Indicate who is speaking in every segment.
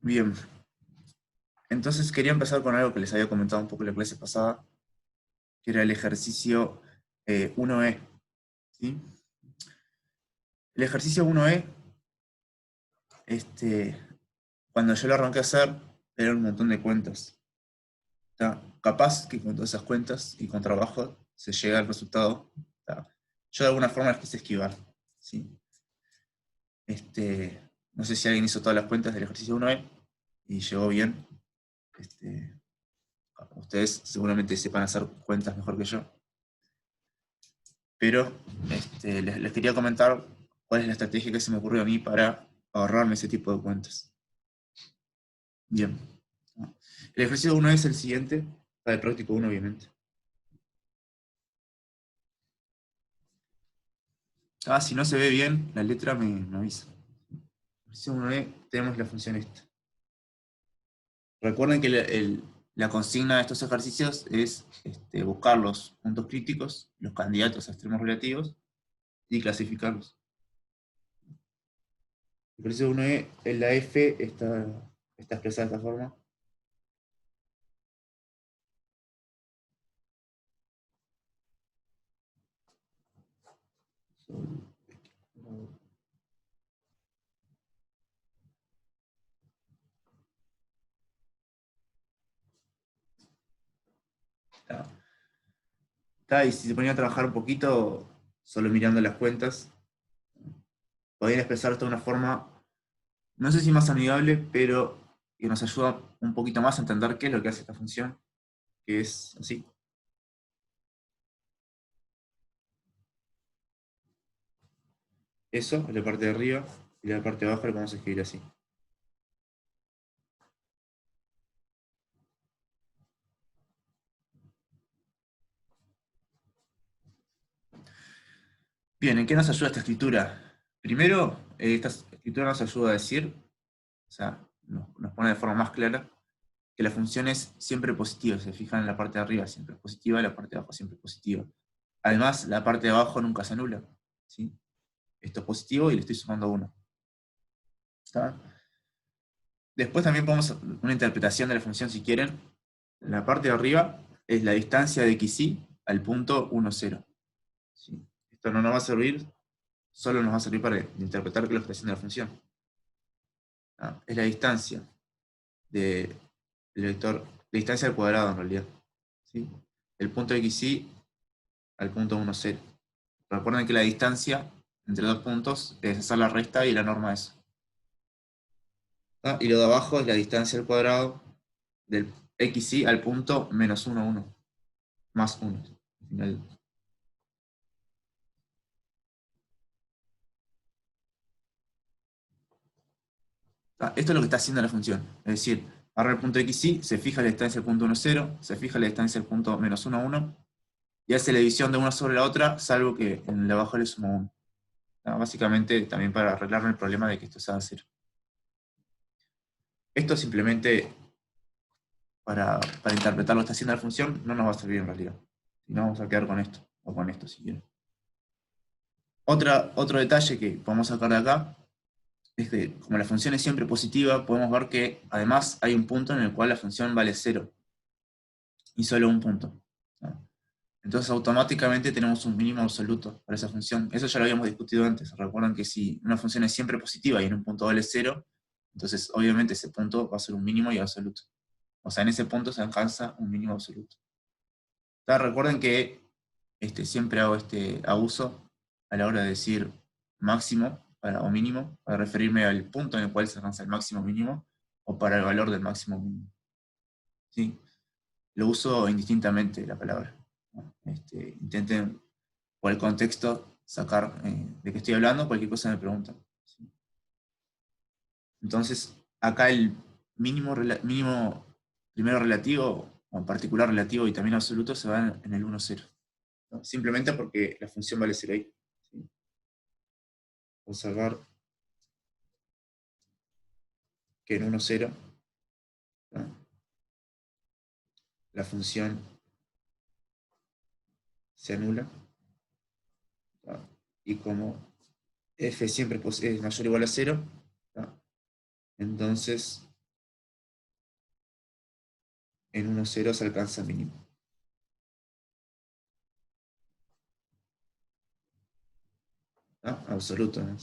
Speaker 1: Bien, entonces quería empezar con algo que les había comentado un poco en la clase pasada, que era el ejercicio 1E, ¿sí? El ejercicio 1E, cuando yo lo arranqué a hacer, eran un montón de cuentas. ¿Está? Capaz que con todas esas cuentas y con trabajo se llega al resultado. ¿Está? Yo de alguna forma las quise esquivar, ¿sí? No sé si alguien hizo todas las cuentas del ejercicio 1E y llegó bien. Este, Ustedes seguramente sepan hacer cuentas mejor que yo. Pero les quería comentar cuál es la estrategia que se me ocurrió a mí para ahorrarme ese tipo de cuentas. Bien. El ejercicio 1 es el siguiente, para el práctico 1 obviamente. Si no se ve bien la letra me avisa. En el ejercicio 1 tenemos la función esta. Recuerden que la consigna de estos ejercicios es buscar los puntos críticos, los candidatos a extremos relativos, y clasificarlos. El ejercicio 1E, en la F está expresada de esta forma. Y si se ponía a trabajar un poquito, solo mirando las cuentas, podían expresar esto de una forma, no sé si más amigable, pero que nos ayuda un poquito más a entender qué es lo que hace esta función, que es así. Eso es la parte de arriba, y la parte de abajo lo vamos a escribir así. Bien, ¿en qué nos ayuda esta escritura? Primero, esta escritura nos ayuda a decir, o sea, nos pone de forma más clara, que la función es siempre positiva. Se fijan en la parte de arriba siempre es positiva, la parte de abajo siempre es positiva. Además, la parte de abajo nunca se anula, ¿sí? Esto es positivo y le estoy sumando 1. ¿Está? Después también podemos hacer una interpretación de la función si quieren. La parte de arriba es la distancia de xy al punto 1, 0. ¿Sí? Esto no nos va a servir, solo nos va a servir para interpretar qué es lo que está haciendo la función. Es la distancia del vector, la distancia al cuadrado en realidad. ¿Sí? El punto de xy al punto 1, 0. Recuerden que la distancia entre dos puntos es hacer la resta y la norma de eso. Y lo de abajo es la distancia al cuadrado del xy al punto menos 1, 1. Más 1. Al final. Esto es lo que está haciendo la función. Es decir, agarra el punto xy, se fija la distancia al punto 1, 0, se fija la distancia al punto menos 1, 1, y hace la división de una sobre la otra, salvo que en el de abajo le suma 1. Básicamente también para arreglarme el problema de que esto sea 0. Esto simplemente para interpretar lo que está haciendo la función no nos va a servir en realidad. Si no, vamos a quedar con esto, o con esto si quieren. Otro detalle que podemos sacar de acá es que como la función es siempre positiva, podemos ver que además hay un punto en el cual la función vale 0 y solo un punto. Entonces automáticamente tenemos un mínimo absoluto para esa función. Eso ya lo habíamos discutido antes. Recuerdan que si una función es siempre positiva y en un punto vale 0, entonces obviamente ese punto va a ser un mínimo y absoluto. O sea, en ese punto se alcanza un mínimo absoluto. Recuerden que siempre hago este abuso a la hora de decir máximo o mínimo, para referirme al punto en el cual se alcanza el máximo mínimo, o para el valor del máximo mínimo. ¿Sí? Lo uso indistintamente la palabra. ¿No? Intenten, por el contexto, sacar de qué estoy hablando, cualquier cosa me preguntan. ¿Sí? Entonces, acá el mínimo primero relativo, o en particular relativo y también absoluto, se va en el 1, 0. ¿No? Simplemente porque la función vale 0 ahí. ¿Sí? Observar que en 1, 0, ¿no? La función se anula, ¿no? Y como f siempre es mayor o igual a 0, ¿no? Entonces en 1, 0 se alcanza mínimo. ¿No? Absoluto, ¿no?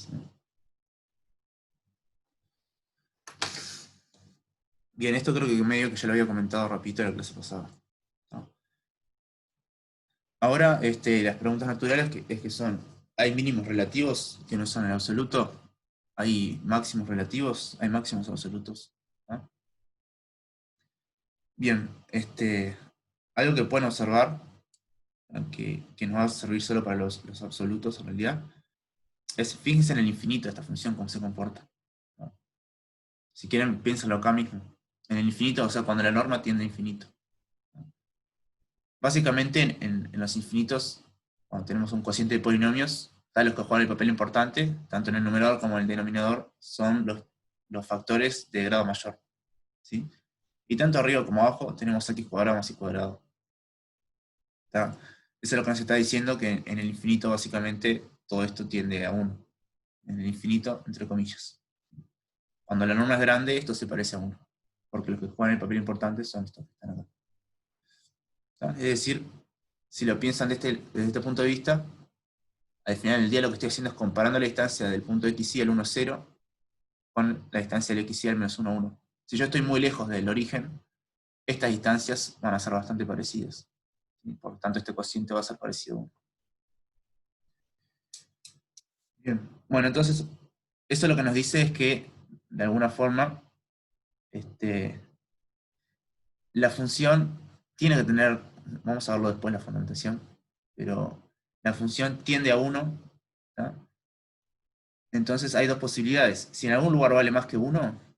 Speaker 1: Bien, esto creo que medio que ya lo había comentado rapidito en la clase pasada, ¿no? Ahora, las preguntas naturales es que son, ¿hay mínimos relativos que no son el absoluto? ¿Hay máximos relativos? ¿Hay máximos absolutos? ¿No? Bien, algo que pueden observar, que nos va a servir solo para los absolutos en realidad, es fíjense en el infinito de esta función, cómo se comporta, ¿no? Si quieren, piénsenlo acá mismo. En el infinito, o sea, cuando la norma tiende a infinito. Básicamente, en los infinitos, cuando tenemos un cociente de polinomios, los que juegan el papel importante, tanto en el numerador como en el denominador, son los factores de grado mayor, ¿sí? Y tanto arriba como abajo tenemos x cuadrado más y cuadrado. ¿Está? Eso es lo que nos está diciendo, que en el infinito básicamente todo esto tiende a 1. En el infinito, entre comillas. Cuando la norma es grande, esto se parece a 1. Porque los que juegan el papel importante son estos que están acá. ¿Está? Es decir, si lo piensan desde este punto de vista, al final del día lo que estoy haciendo es comparando la distancia del punto XY al 1, 0 con la distancia del XY al menos 1, 1. Si yo estoy muy lejos del origen, estas distancias van a ser bastante parecidas. ¿Sí? Por lo tanto, este cociente va a ser parecido a 1. Bien. Bueno, entonces, eso lo que nos dice es que, de alguna forma, la función tiene que tener, vamos a verlo después en la fundamentación, pero la función tiende a 1, ¿tá? Entonces hay dos posibilidades. Si en algún lugar vale más que 1,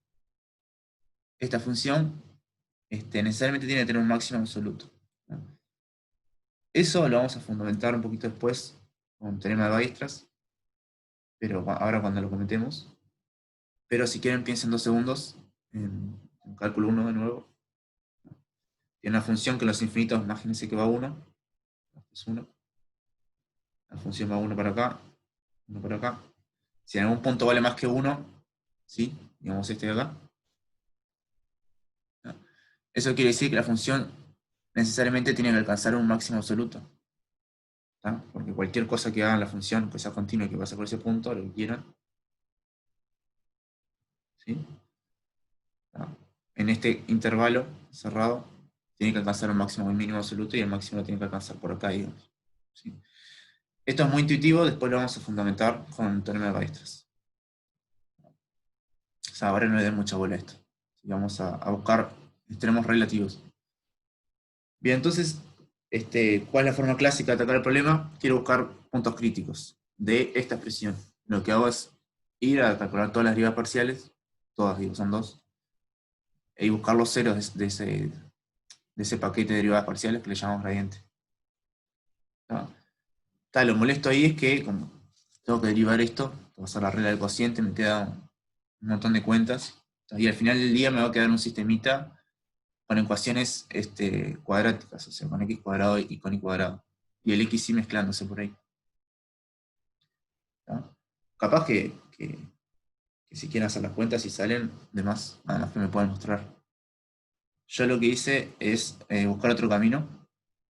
Speaker 1: esta función necesariamente tiene que tener un máximo absoluto, ¿tá? Eso lo vamos a fundamentar un poquito después con teorema de Weierstrass, pero ahora cuando lo cometemos. Pero si quieren, piensen 2 segundos en cálculo 1 de nuevo. Tiene una función que en los infinitos, imagínense que va a 1, es 1. La función va 1 para acá, 1 para acá. Si en algún punto vale más que 1, ¿sí? Digamos este de acá. ¿No? Eso quiere decir que la función necesariamente tiene que alcanzar un máximo absoluto, ¿tá? Porque cualquier cosa que haga en la función, que sea continua y que pase por ese punto, lo que quieran, ¿sí? ¿Tá? En este intervalo cerrado, tiene que alcanzar un máximo y un mínimo absoluto, y el máximo lo tiene que alcanzar por acá, digamos, ¿sí? Esto es muy intuitivo, después lo vamos a fundamentar con el teorema de Weierstrass. O sea, ahora no le den mucha bola a esto. Vamos a buscar extremos relativos. Bien, entonces, ¿cuál es la forma clásica de atacar el problema? Quiero buscar puntos críticos de esta expresión. Lo que hago es ir a calcular todas las derivadas parciales, todas, digo, son 2, y buscar los ceros de ese paquete de derivadas parciales que le llamamos gradiente. ¿No? Lo molesto ahí es que, como tengo que derivar esto, tengo que hacer la regla del cociente, me queda un montón de cuentas, y al final del día me va a quedar un sistemita con ecuaciones cuadráticas, o sea, con x cuadrado y con y cuadrado. Y el x sí mezclándose por ahí. ¿No? Capaz que si quieren hacer las cuentas y salen, de más, nada más que me puedan mostrar. Yo lo que hice es buscar otro camino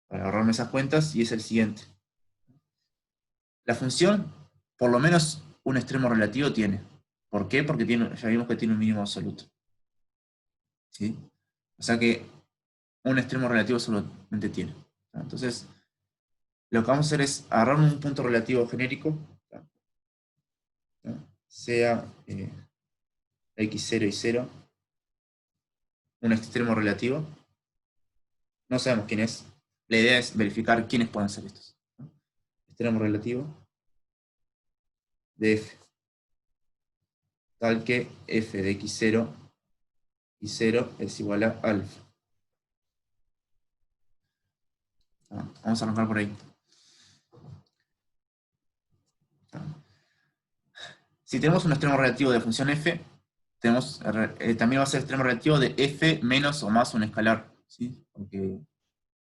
Speaker 1: para ahorrarme esas cuentas, y es el siguiente. La función, por lo menos un extremo relativo tiene. ¿Por qué? Porque ya vimos que tiene un mínimo absoluto. ¿Sí? O sea que un extremo relativo solamente tiene. Entonces, lo que vamos a hacer es agarrar un punto relativo genérico, ¿no? Sea x0 y 0, un extremo relativo. No sabemos quién es. La idea es verificar quiénes pueden ser estos, ¿no? Extremo relativo de f, tal que f de x0 y 0 es igual a alfa. Vamos a arrancar por ahí. Si tenemos un extremo relativo de función f, también va a ser extremo relativo de f menos o más un escalar, ¿sí? Porque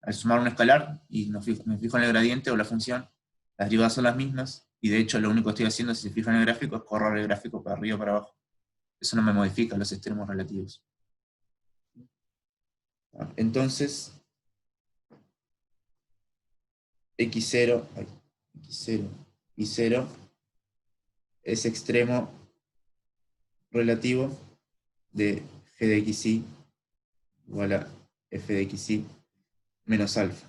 Speaker 1: al sumar un escalar y me fijo en el gradiente o la función, las derivadas son las mismas, y de hecho lo único que estoy haciendo, si se fijan en el gráfico, es correr el gráfico para arriba o para abajo. Eso no me modifica los extremos relativos. Entonces, x0, x0 y 0 es extremo relativo de g de xy igual a f de xy menos alfa.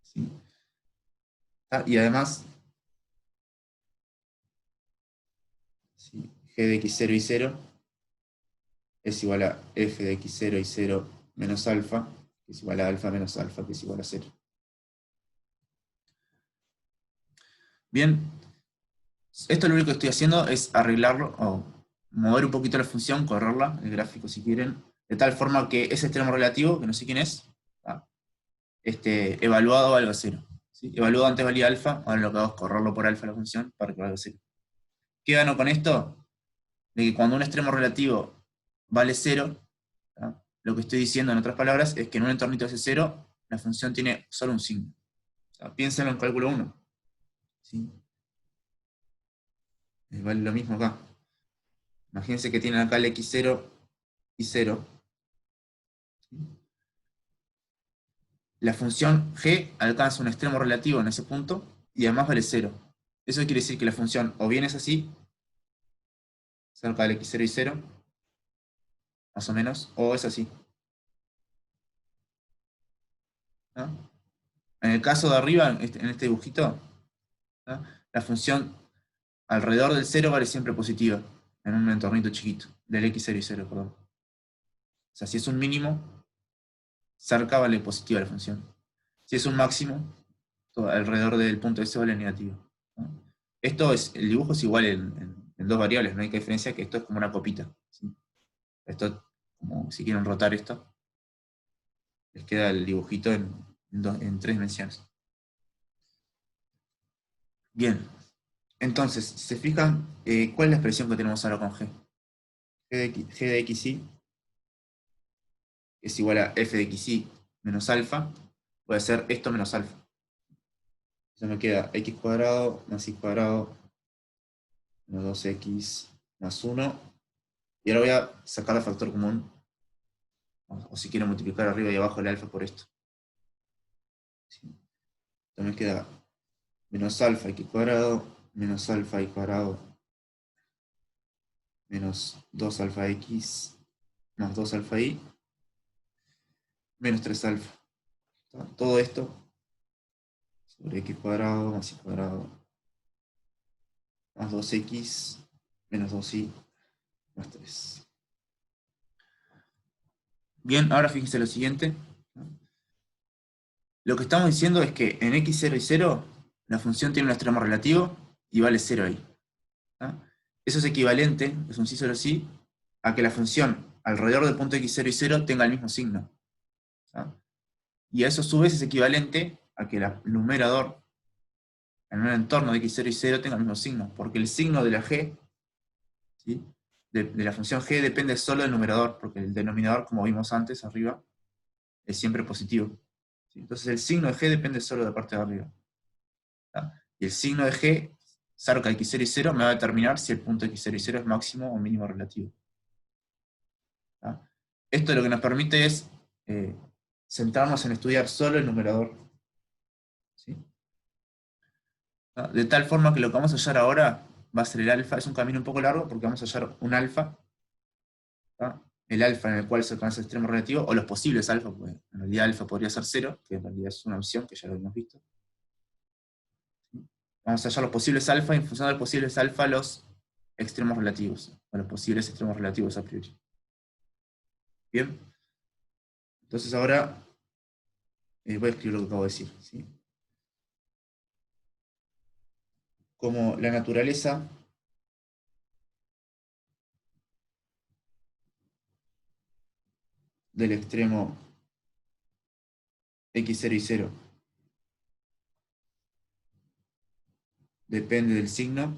Speaker 1: ¿Sí? Y además, ¿sí? G de x0 y 0 es igual a f de x0 y 0 menos alfa, que es igual a alfa menos alfa, que es igual a 0. Bien, esto lo único que estoy haciendo es arreglarlo, o mover un poquito la función, correrla, el gráfico si quieren, de tal forma que ese extremo relativo, que no sé quién es, evaluado valga 0. ¿Sí? Evaluado antes valía alfa, ahora lo que hago es correrlo por alfa la función para que valga 0. ¿Qué gano con esto? De que cuando un extremo relativo vale 0, lo que estoy diciendo en otras palabras es que en un entornito de 0, la función tiene solo un signo. Piénsenlo en cálculo 1. ¿Sí? Vale lo mismo acá. Imagínense que tienen acá el x0 y 0. ¿Sí? La función g alcanza un extremo relativo en ese punto y además vale 0. Eso quiere decir que la función o bien es así, cerca del x0 y 0, más o menos, o es así. ¿No? En el caso de arriba, en este dibujito, ¿no? La función alrededor del 0 vale siempre positiva, en un entornito chiquito, del x0 y 0, perdón. O sea, si es un mínimo, cerca vale positiva la función. Si es un máximo, alrededor del punto S vale negativo. ¿No? El dibujo es igual en dos variables, no hay que diferencia que esto es como una copita. ¿Sí? Esto, como si quieren rotar esto, les queda el dibujito en 3 dimensiones. Bien, entonces, si se fijan, ¿cuál es la expresión que tenemos ahora con G? G de xy es igual a f de xy menos alfa, voy a hacer esto menos alfa. Entonces me queda x cuadrado más y cuadrado menos 2x más 1. Y ahora voy a sacar el factor común, o si quiero multiplicar arriba y abajo el alfa por esto. ¿Sí? Entonces me queda menos alfa x cuadrado menos alfa y cuadrado menos 2 alfa x más 2 alfa y menos 3 alfa. Todo esto sobre x cuadrado más y cuadrado más 2x menos 2y más 3. Bien, ahora fíjense lo siguiente. Lo que estamos diciendo es que en x0 y 0 la función tiene un extremo relativo y vale 0 ahí. Eso es equivalente, es un sí solo sí, a que la función alrededor del punto x0 y 0 tenga el mismo signo. Y a eso a su vez es equivalente a que el numerador en un entorno de x0 y 0 tenga el mismo signo, porque el signo de la g, ¿sí? de la función g depende solo del numerador, porque el denominador, como vimos antes arriba, es siempre positivo. ¿Sí? Entonces el signo de g depende solo de la parte de arriba. Y el signo de g cerca de x0 y 0 me va a determinar si el punto x0 y 0 es máximo o mínimo relativo. Esto lo que nos permite es centrarnos en estudiar solo el numerador. ¿Sí? De tal forma que lo que vamos a hallar ahora va a ser el alfa. Es un camino un poco largo porque vamos a hallar un alfa. El alfa en el cual se alcanza el extremo relativo, o los posibles alfa, porque en realidad alfa podría ser 0, que en realidad es una opción que ya lo hemos visto. ¿Sí? Vamos a hallar los posibles alfa y en función de los posibles alfa los extremos relativos, o los posibles extremos relativos a priori. Bien, entonces ahora voy a escribir lo que acabo de decir. ¿Sí? Como la naturaleza del extremo x0 y 0 depende del signo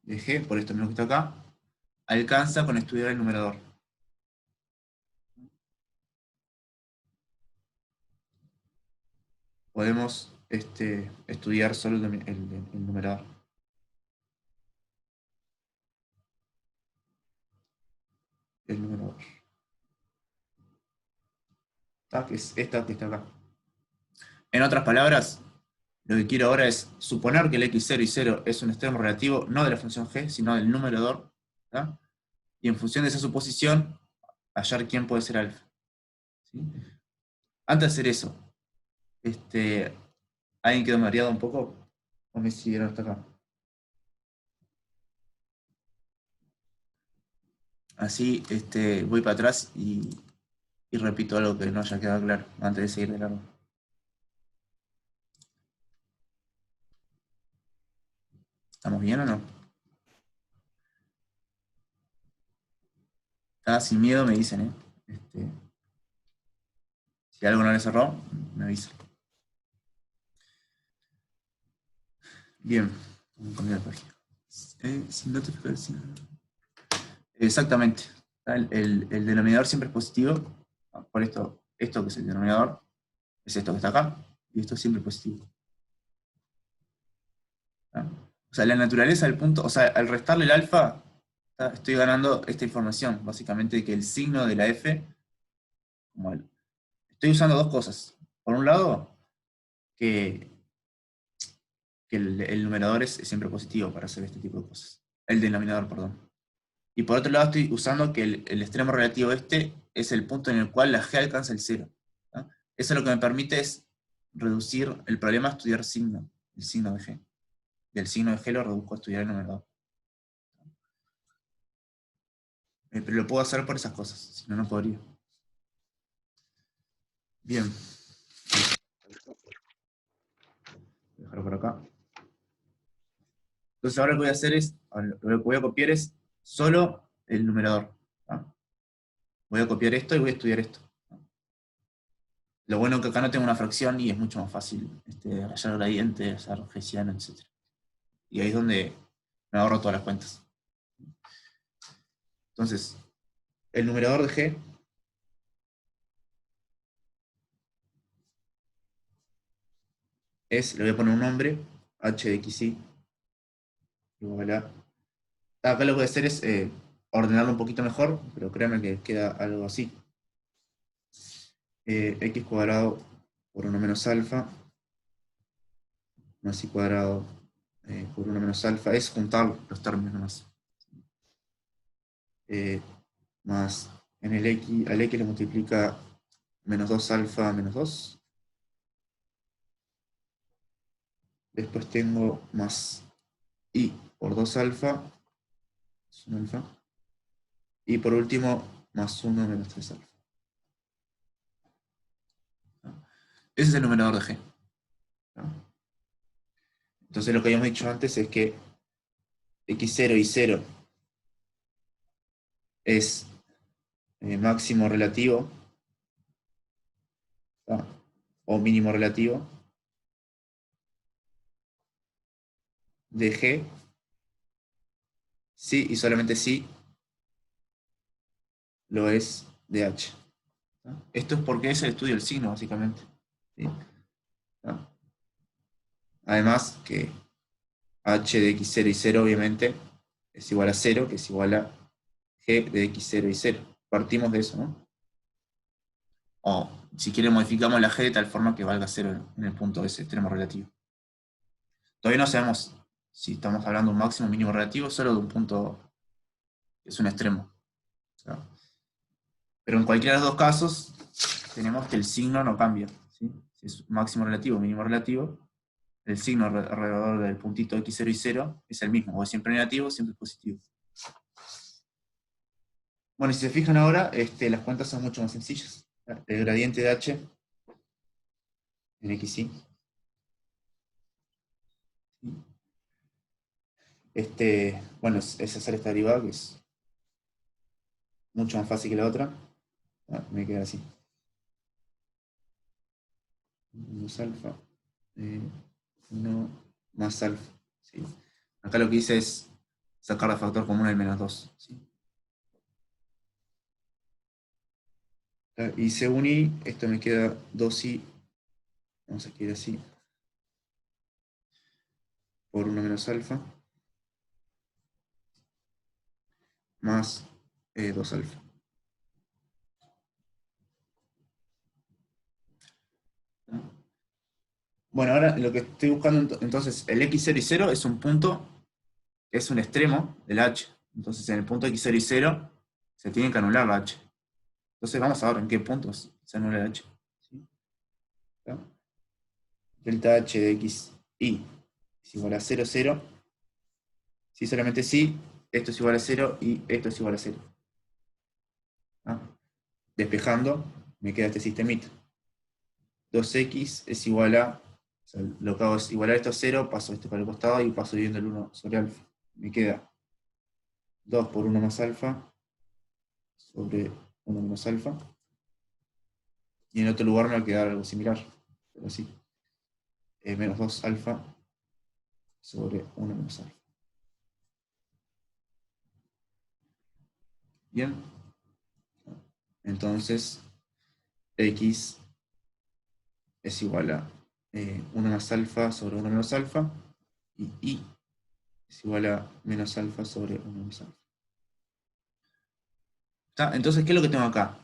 Speaker 1: de g, por esto mismo que está acá, alcanza con estudiar el numerador. Podemos estudiar solo el numerador. el numerador. Que es esta que está acá. En otras palabras, lo que quiero ahora es suponer que el x0 y 0 es un extremo relativo no de la función g, sino del numerador. ¿Tá? Y en función de esa suposición, hallar quién puede ser alfa. ¿Sí? Antes de hacer eso, ¿alguien quedó mareado un poco? ¿O me siguieron hasta acá? Así voy para atrás y repito algo que no haya quedado claro antes de seguir de largo. ¿Estamos bien o no? Sin miedo me dicen, ¿eh? Si algo no les cerró, me avisan. Bien, vamos a cambiar de página. Sin notificación. Exactamente. El denominador siempre es positivo. Por esto que es el denominador, es esto que está acá, y esto es siempre positivo. ¿Ah? O sea, la naturaleza del punto, o sea, al restarle el alfa, estoy ganando esta información, básicamente, de que el signo de la f, estoy usando dos cosas. Por un lado, que el numerador es siempre positivo para hacer este tipo de cosas. El denominador, perdón. Y por otro lado estoy usando que el extremo relativo es el punto en el cual la g alcanza el cero. ¿No? Eso lo que me permite es reducir el problema a estudiar el signo de g. Y el signo de g lo reduzco a estudiar el numerador. Pero lo puedo hacer por esas cosas, si no, no podría. Bien. Voy a dejarlo por acá. Entonces ahora lo que voy a hacer es, lo que voy a copiar es solo el numerador. ¿No? Voy a copiar esto y voy a estudiar esto. Lo bueno es que acá no tengo una fracción y es mucho más fácil hallar gradientes, hacer hessiano, etc. Y ahí es donde me ahorro todas las cuentas. Entonces, el numerador de G le voy a poner un nombre, h de xy, igual a... Acá lo que voy a hacer es ordenarlo un poquito mejor, pero créanme que queda algo así. X cuadrado por 1 menos alfa, más y cuadrado por 1 menos alfa, es juntar los términos nomás. Más en el X, al X le multiplica menos 2 alfa menos 2. Después tengo más y por 2 alfa, es un alfa. Y por último, más 1 menos 3 alfa. ¿No? Ese es el numerador de G. ¿No? Entonces lo que habíamos dicho antes es que x0 y 0 es máximo relativo, ¿no? O mínimo relativo de G, sí y solamente si lo es de H. ¿No? Esto es porque es el estudio del signo, básicamente. ¿Sí? ¿No? Además que H de x0 y 0 obviamente es igual a 0, que es igual a G de x0 y 0. Partimos de eso, ¿no? O si quieren modificamos la G de tal forma que valga 0 en el punto de ese extremo relativo. Todavía no sabemos si estamos hablando de un máximo o mínimo relativo, solo de un punto que es un extremo. ¿No? Pero en cualquiera de los dos casos, tenemos que el signo no cambia. ¿Sí? Si es máximo relativo o mínimo relativo, el signo alrededor del puntito x0 y 0 es el mismo, o es siempre negativo o siempre positivo. Bueno, y si se fijan ahora, las cuentas son mucho más sencillas. El gradiente de h en xy. Bueno, es hacer esta derivada, que es mucho más fácil que la otra. Me queda así. Menos alfa. 1 más alfa. ¿Sí? Acá lo que hice es sacar el factor común del menos 2. ¿Sí? Y según y, esto me queda 2i. Vamos a escribir así. Por 1 menos alfa. Más 2 alfa. Bueno, ahora lo que estoy buscando, entonces, el x0 y 0 es un punto, es un extremo del h. Entonces, en el punto x0 y 0 se tiene que anular la h. Entonces, vamos a ver en qué puntos se anula la h. ¿Sí? ¿Está? Delta h de x y es igual a 0, 0. Si solamente si, esto es igual a 0 y esto es igual a 0. ¿Ah? Despejando, me queda este sistemita. 2x es igual a, o sea, lo que hago es igualar esto a 0, paso esto para el costado y paso dividiendo el 1 sobre alfa. Me queda 2 por 1 más alfa sobre 1 menos alfa. Y en otro lugar me va a quedar algo similar, pero así. Menos 2 alfa sobre 1 menos alfa. Bien. Entonces, x es igual a 1 más alfa sobre 1 menos alfa. Y es igual a menos alfa sobre 1 menos alfa. ¿Está? Entonces, ¿qué es lo que tengo acá?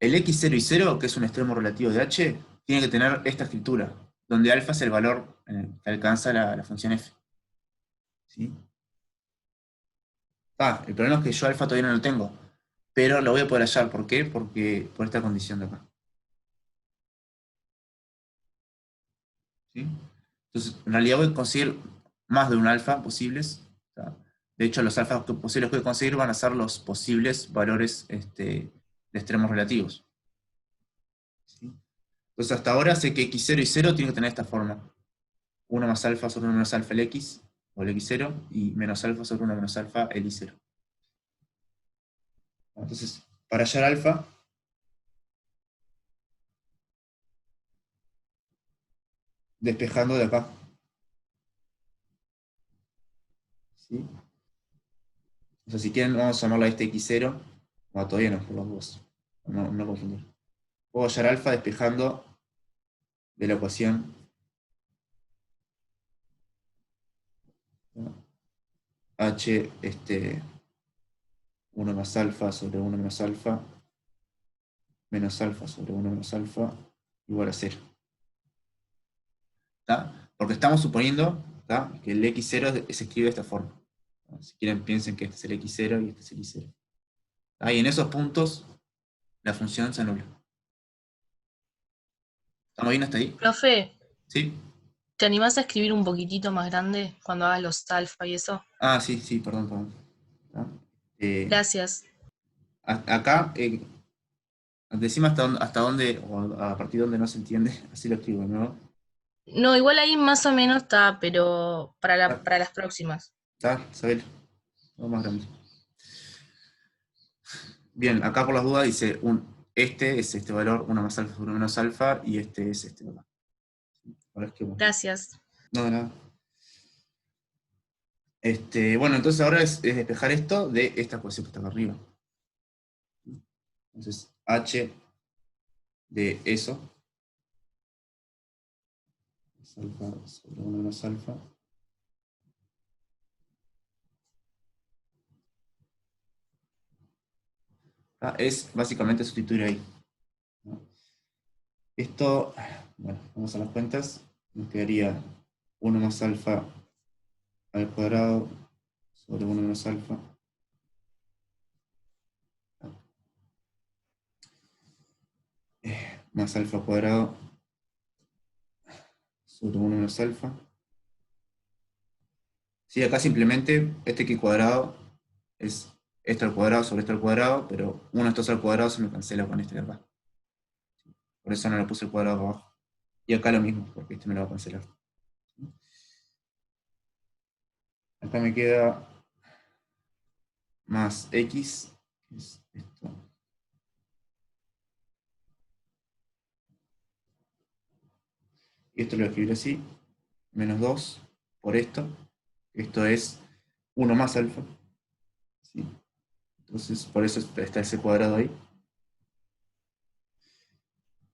Speaker 1: El x0 y 0, que es un extremo relativo de h, tiene que tener esta escritura, donde alfa es el valor que alcanza la función f. ¿Sí? El problema es que yo alfa todavía no lo tengo, pero lo voy a poder hallar. ¿Por qué? Porque por esta condición de acá. ¿Sí? Entonces, en realidad voy a conseguir más de un alfa posibles. De hecho, los alfas posibles que voy a conseguir van a ser los posibles valores de extremos relativos. ¿Sí? Entonces, hasta ahora sé que x0 y 0 tienen que tener esta forma. 1 más alfa sobre 1 menos alfa el x, o el x0, y menos alfa sobre 1 menos alfa el y0. Entonces, para hallar alfa, despejando de acá. ¿Sí? O sea, si quieren, vamos a llamarlo a este x0. No, todavía no, por los dos. No confundir. Puedo hallar alfa despejando de la ecuación, ¿no? H 1 más alfa sobre 1 menos alfa sobre 1 menos alfa igual a 0. ¿Está? Porque estamos suponiendo, ¿está?, que el x0 se escribe de esta forma. Si quieren, piensen que este es el x0 y este es el y0. Y en esos puntos la función se anula. ¿Estamos bien hasta ahí?
Speaker 2: Profe,
Speaker 1: ¿Sí?
Speaker 2: ¿te animás a escribir un poquitito más grande cuando hagas los alfa y eso?
Speaker 1: Sí, sí, perdón, perdón. ¿Está? Eh,
Speaker 2: Gracias.
Speaker 1: Acá, decime hasta dónde, o a partir de dónde no se entiende, así lo escribo, ¿no?
Speaker 2: No, igual ahí más o menos está, pero
Speaker 1: ¿Está?
Speaker 2: para las próximas.
Speaker 1: ¿Está? Isabel, vamos más grande. Bien, acá por las dudas dice, este es este valor, 1 más alfa sobre 1 menos alfa, y este es este valor. Ahora es que bueno.
Speaker 2: Gracias.
Speaker 1: No, de nada. Bueno, entonces ahora es despejar esto de esta ecuación que está acá arriba. Entonces, h de eso es alfa sobre 1 menos alfa. Es básicamente sustituir ahí, ¿no? Esto, bueno, vamos a las cuentas. Nos quedaría 1 más alfa al cuadrado sobre 1 menos alfa. Más alfa cuadrado sobre 1 menos alfa. Sí, acá simplemente este x cuadrado es esto al cuadrado sobre esto al cuadrado, pero uno de estos al cuadrado se me cancela con este de acá. Por eso no le puse el cuadrado abajo. Y acá lo mismo, porque este me lo va a cancelar. Acá me queda más x, que es esto. Y esto lo voy a escribir así, menos 2 por esto. Esto es 1 más alfa. ¿Sí? Entonces, por eso está ese cuadrado ahí.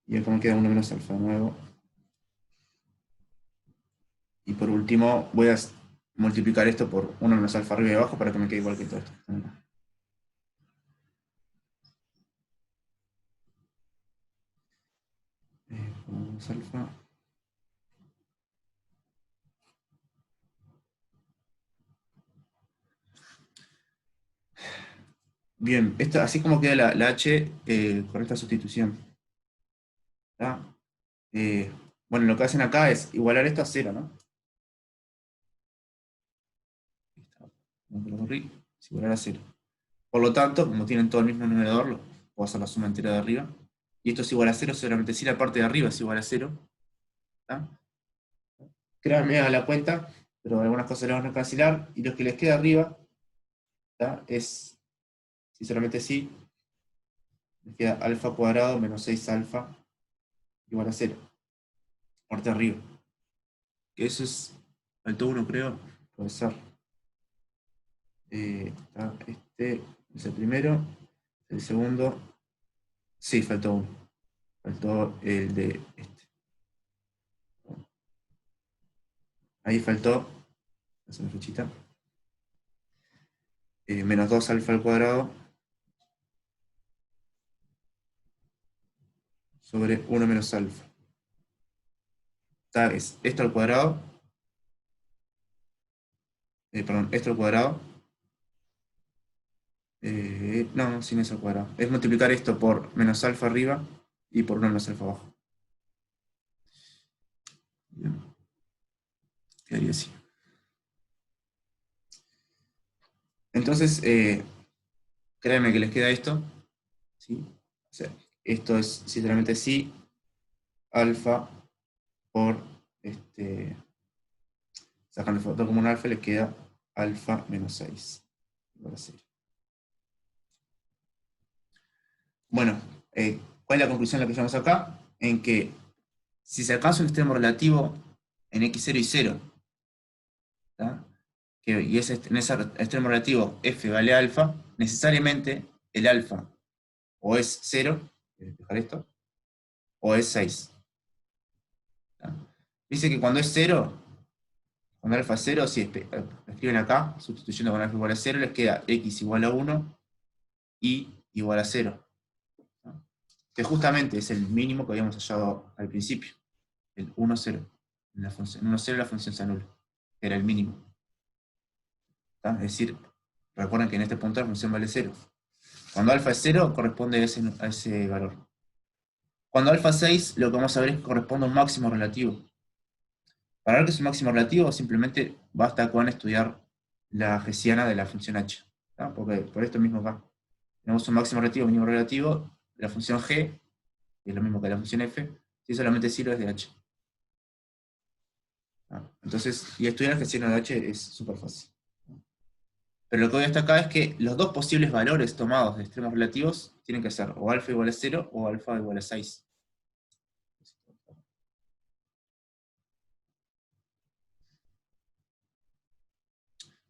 Speaker 1: Y acá me queda 1 menos alfa de nuevo. Y por último, voy a multiplicar esto por 1 menos alfa arriba y abajo para que me quede igual que todo esto. 1 menos alfa Bien, así es como queda la h con esta sustitución. ¿Tá? Bueno, lo que hacen acá es igualar esto a 0, ¿no? Es igualar a 0. Por lo tanto, como tienen todo el mismo numerador, puedo hacer la suma entera de arriba. Y esto es igual a 0, solamente si la parte de arriba es igual a 0. ¿Tá? Créanme a la cuenta, pero algunas cosas las van a cancelar. Y lo que les queda arriba, ¿tá? Es, si solamente sí, les queda alfa cuadrado menos 6 alfa igual a 0. Parte de arriba. Que eso es, faltó 1 creo, puede ser. Este es el primero, el segundo, sí, faltó 1. Faltó el de este. Ahí faltó, hacer una flechita, menos 2 alfa al cuadrado sobre 1 menos alfa. Es esto al cuadrado, perdón, esto al cuadrado, no, sin eso al cuadrado. Es multiplicar esto por menos alfa arriba y por 1 menos alfa abajo. Bien. Quedaría así. Entonces, créanme que les queda esto, ¿sí? O sea, esto es sinceramente sí, alfa por, sacando el factor común alfa, les queda alfa menos 6. Igual a 0. Bueno, ¿cuál es la conclusión a la que llegamos acá? En que si se alcanza un extremo relativo en x0 y 0, ¿tá? Y en ese extremo relativo f vale alfa, necesariamente el alfa o es 0, voy a despejar esto, o es 6. ¿Tá? Dice que cuando es 0, cuando alfa es 0, si escriben acá, sustituyendo con alfa igual a 0, les queda x igual a 1 y igual a 0. ¿Tá? Que justamente es el mínimo que habíamos hallado al principio, el 1, 0. En 1, 0 la función se anula, que era el mínimo. ¿Tá? Es decir, recuerden que en este punto la función vale 0. Cuando alfa es 0, corresponde a ese valor. Cuando alfa es 6, lo que vamos a ver es que corresponde a un máximo relativo. Para ver que es un máximo relativo, simplemente basta con estudiar la hessiana de la función h. ¿Tá? Porque por esto mismo acá. Tenemos un máximo relativo, mínimo relativo de la función g, que es lo mismo que la función f, si solamente sirve de h. ¿Tá? Entonces, y estudiar la hessiana de h es súper fácil. Pero lo que voy a destacar es que los dos posibles valores tomados de extremos relativos tienen que ser o alfa igual a 0 o alfa igual a 6.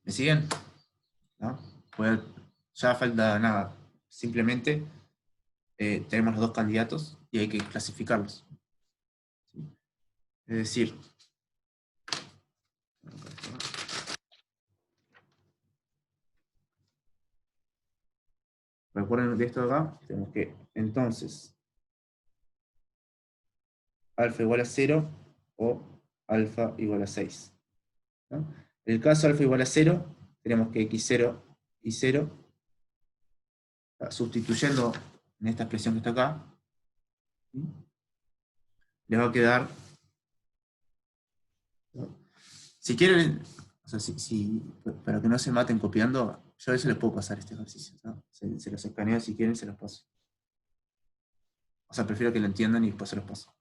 Speaker 1: ¿Me siguen? ¿No? Pues ya falta nada. Simplemente tenemos los dos candidatos y hay que clasificarlos. ¿Sí? Es decir, recuerden de esto de acá, tenemos que entonces alfa igual a 0 o alfa igual a 6. ¿No? En el caso alfa igual a 0, tenemos que x0 y 0, sustituyendo en esta expresión que está acá, ¿sí? Les va a quedar, ¿no? Si quieren, o sea, para que no se maten copiando, yo a eso les puedo pasar este ejercicio, ¿no? Se los escaneo si quieren, se los paso. O sea, prefiero que lo entiendan y después se los paso.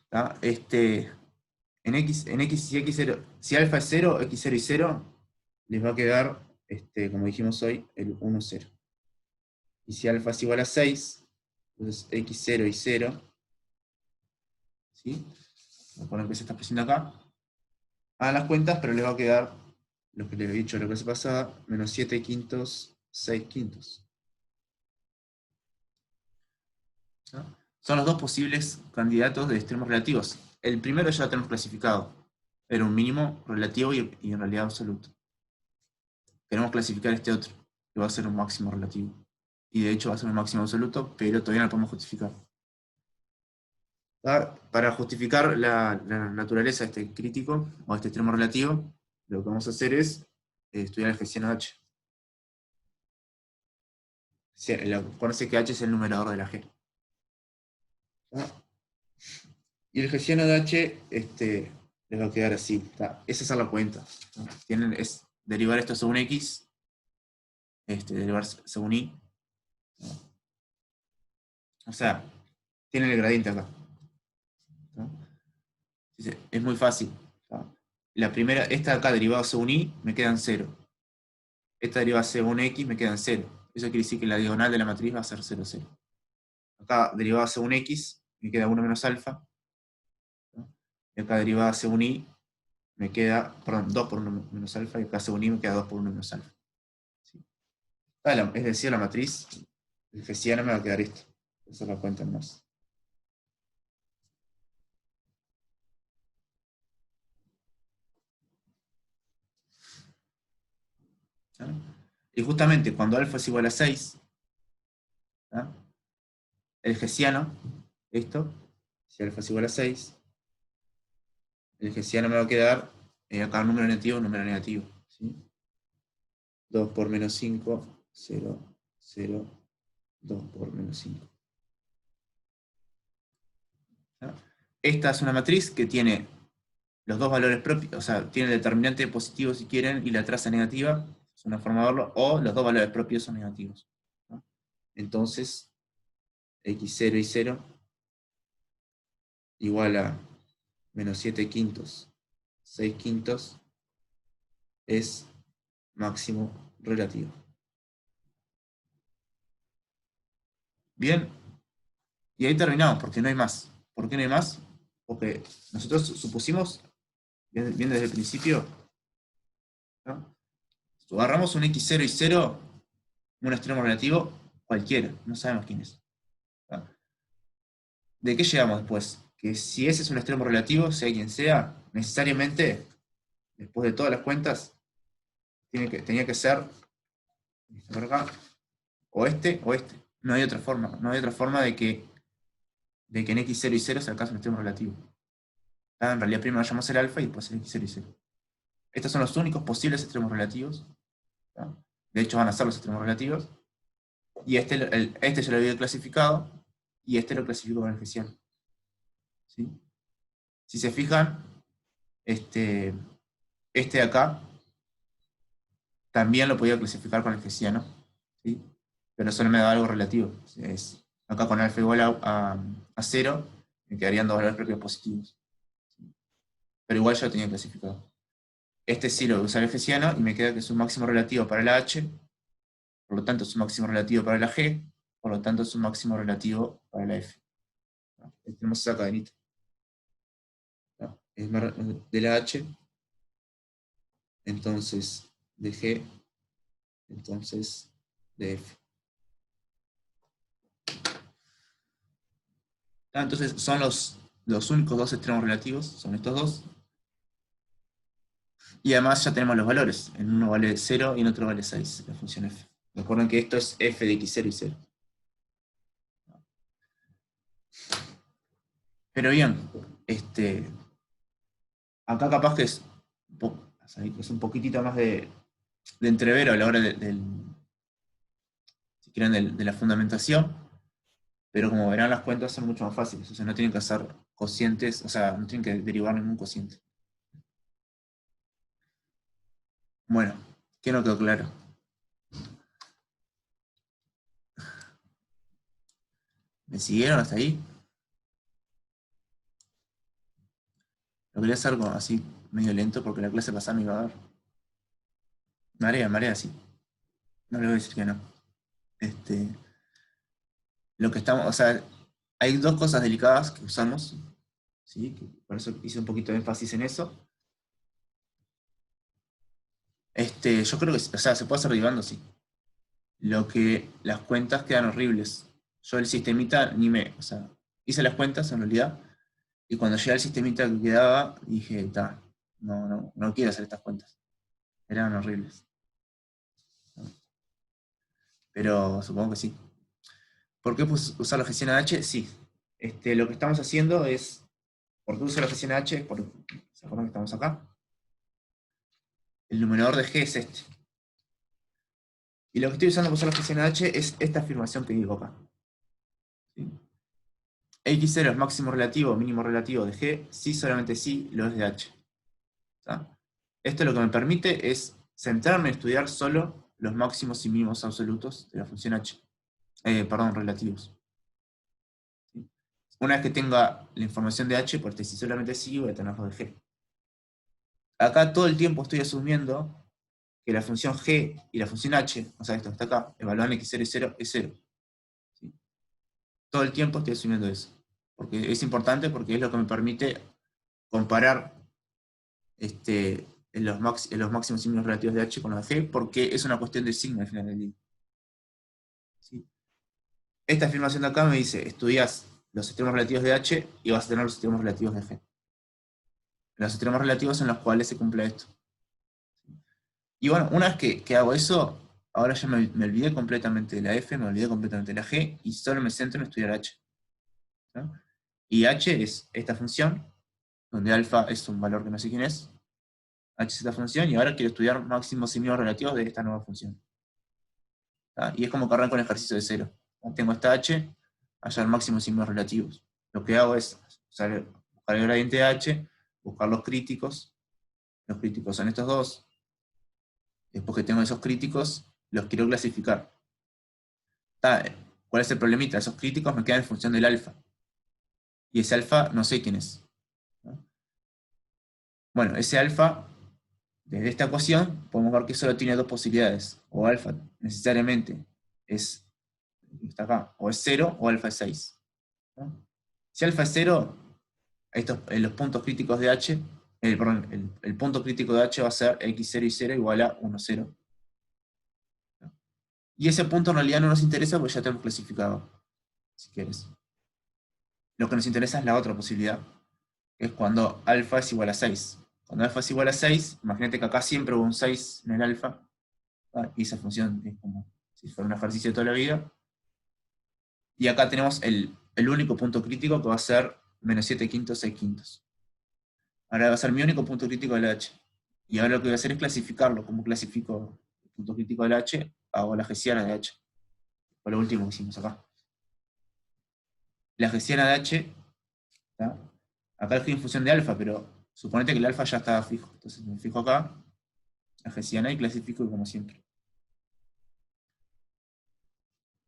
Speaker 1: ¿Tá? En X y X0, si alfa es 0, X0 y 0, les va a quedar, como dijimos hoy, el 1, 0. Y si alfa es igual a 6, entonces X0 y 0, ¿sí? Recuerden que se está expresión acá. Hagan las cuentas, pero les va a quedar lo que les he dicho la clase pasada, menos 7 quintos, 6 quintos. ¿No? Son los dos posibles candidatos de extremos relativos. El primero ya lo tenemos clasificado. Era un mínimo relativo y en realidad absoluto. Queremos clasificar este otro, que va a ser un máximo relativo. Y de hecho va a ser un máximo absoluto, pero todavía no lo podemos justificar. Para justificar la naturaleza de este crítico, o este extremo relativo, lo que vamos a hacer es estudiar el hessiano H. Sí, acuérdense que H es el numerador de la G. ¿Está? Y el hessiano de H les va a quedar así. ¿Está? Esa es la cuenta. ¿No? Es derivar esto según X, derivar según Y. ¿No? O sea, tienen el gradiente acá. ¿No? Es muy fácil. ¿No? La primera, esta de acá derivada según Y, me quedan 0. Esta derivada según X me quedan 0. Eso quiere decir que la diagonal de la matriz va a ser 0, 0. Acá derivada según X, me queda 1 menos alfa. ¿No? Y acá derivada según Y, me queda, perdón, 2 por 1 menos alfa, y acá según Y me queda 2 por 1 menos alfa. ¿Sí? Es decir, la matriz, el hessiano me va a quedar esto. Eso lo cuentan más. ¿Sí? Y justamente cuando alfa es igual a 6, ¿sí? El hessiano, esto, si alfa es igual a 6, el hessiano me va a quedar acá un número negativo. ¿Sí? 2 por menos 5, 0, 0, 2 por menos 5. ¿Sí? Esta es una matriz que tiene los dos valores propios, o sea, tiene el determinante positivo si quieren y la traza negativa, es una forma de verlo, o los dos valores propios son negativos. ¿No? Entonces, x0 y 0 igual a menos 7 quintos, 6 quintos, es máximo relativo. Bien, y ahí terminamos, porque no hay más. ¿Por qué no hay más? Porque nosotros supusimos, bien desde el principio, ¿no? Agarramos un x0 y 0, un extremo relativo, cualquiera, no sabemos quién es. ¿No? ¿De qué llegamos después? Que si ese es un extremo relativo, sea quien sea, necesariamente, después de todas las cuentas, tenía que ser por acá, o este. No hay otra forma. No hay otra forma de que en x0 y 0 se alcance un extremo relativo. En realidad primero llamamos el alfa y después el x0 y 0. Estos son los únicos posibles extremos relativos. ¿No? De hecho van a ser los extremos relativos. Y este yo lo había clasificado, y este lo clasifico con el hessiano. ¿Sí? Si se fijan, este de acá también lo podía clasificar con el hessiano, ¿sí? Pero solo me da algo relativo. Acá con alfa igual a 0, me quedarían dos valores propios positivos. ¿Sí? Pero igual yo lo tenía clasificado. Este sí lo voy a usar el hessiano y me queda que es un máximo relativo para la H, por lo tanto es un máximo relativo para la G, por lo tanto es un máximo relativo para la F. ¿No? Tenemos esa cadenita. ¿No? Es de la H, entonces de G, entonces de F. Entonces son los únicos dos extremos relativos, son estos dos. Y además ya tenemos los valores. En uno vale 0 y en otro vale 6, la función f. Recuerden que esto es f de x0 y 0. Pero bien, acá capaz que es un poquitito más de entrevero a la hora si quieren, de la fundamentación, pero como verán las cuentas son mucho más fáciles, o sea, no tienen que hacer cocientes, o sea, no tienen que derivar ningún cociente. Bueno, ¿qué no quedó claro? ¿Me siguieron hasta ahí? Lo quería hacer así, medio lento, porque la clase pasada me iba a dar. Marea, sí. No le voy a decir que no. Lo que estamos, o sea, hay dos cosas delicadas que usamos, ¿sí? Por eso hice un poquito de énfasis en eso. Yo creo que, o sea, se puede hacer derivando, sí. Lo que las cuentas quedan horribles. Yo el sistemita o sea, hice las cuentas en realidad, y cuando llegué al sistemita que quedaba, dije, no quiero hacer estas cuentas. Eran horribles. Pero supongo que sí. ¿Por qué usar la gestión H? Sí. Lo que estamos haciendo es, ¿por qué uso la gestión H? ¿Se acuerdan que estamos acá? El numerador de G es este. Y lo que estoy usando para usar la función h es esta afirmación que digo acá. ¿Sí? X0 es máximo relativo o mínimo relativo de G, si solamente si lo es de H. ¿Tá? Esto lo que me permite es centrarme en estudiar solo los máximos y mínimos absolutos de la función H. Perdón, relativos. ¿Sí? Una vez que tenga la información de H, por este si solamente sí, voy a tenerlo de G. Acá todo el tiempo estoy asumiendo que la función G y la función H, o sea, esto que está acá, evaluando X0 y 0, es 0. ¿Sí? Todo el tiempo estoy asumiendo eso. Porque es importante porque es lo que me permite comparar en los máximos y mínimos relativos de H con los de G, porque es una cuestión de signo al final del día. ¿Sí? Esta afirmación de acá me dice, estudias los extremos relativos de H y vas a tener los extremos relativos de G. Los extremos relativos en los cuales se cumple esto. Y bueno, una vez que hago eso, ahora ya me olvidé completamente de la F, me olvidé completamente de la G, y solo me centro en estudiar H. ¿No? Y H es esta función, donde alfa es un valor que no sé quién es, H es esta función, y ahora quiero estudiar máximos y mínimos relativos de esta nueva función. ¿Tá? Y es como que arranco un ejercicio de cero. Tengo esta H, hallar máximos y mínimos relativos. Lo que hago es buscar el gradiente de H, buscar los críticos son estos dos, después que tengo esos críticos, los quiero clasificar. ¿Tá? ¿Cuál es el problemita? Esos críticos me quedan en función del alfa. Y ese alfa no sé quién es. ¿No? Bueno, ese alfa, desde esta ecuación, podemos ver que solo tiene dos posibilidades. O alfa necesariamente es, está acá, o es 0 o alfa es 6. ¿No? Si alfa es 0, los puntos críticos de H, perdón, el punto crítico de H va a ser x0 y 0 igual a 1, 0. ¿No? Y ese punto en realidad no nos interesa porque ya tenemos clasificado, si quieres. Lo que nos interesa es la otra posibilidad, que es cuando alfa es igual a 6. Cuando alfa es igual a 6, imagínate que acá siempre hubo un 6 en el alfa, y esa función es como si fuera un ejercicio de toda la vida. Y acá tenemos el único punto crítico que va a ser menos 7 quintos, 6 quintos. Ahora va a ser mi único punto crítico del H. Y ahora lo que voy a hacer es clasificarlo. ¿Cómo clasifico el punto crítico del H? Hago la hessiana de H. Fue lo último que hicimos acá. La hessiana de H, ¿tá? Acá estoy en función de alfa, pero suponete que el alfa ya estaba fijo. Entonces me fijo acá, la hessiana, y clasifico como siempre.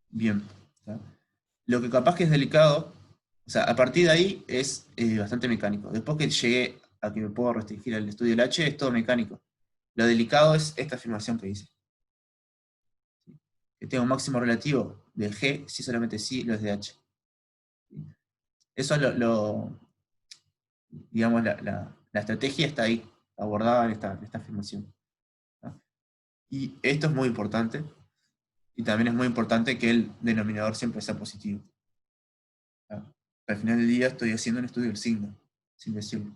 Speaker 1: Bien. ¿Tá? Lo que capaz que es delicado, o sea, a partir de ahí es bastante mecánico. Después que llegué a que me puedo restringir el estudio del H, es todo mecánico. Lo delicado es esta afirmación que dice. Que tenga un máximo relativo de G si solamente sí lo es de H. Eso es digamos, la estrategia está ahí, abordada en esta afirmación. ¿No? Y esto es muy importante, y también es muy importante que el denominador siempre sea positivo. ¿No? Al final del día estoy haciendo un estudio del signo, sin decirlo.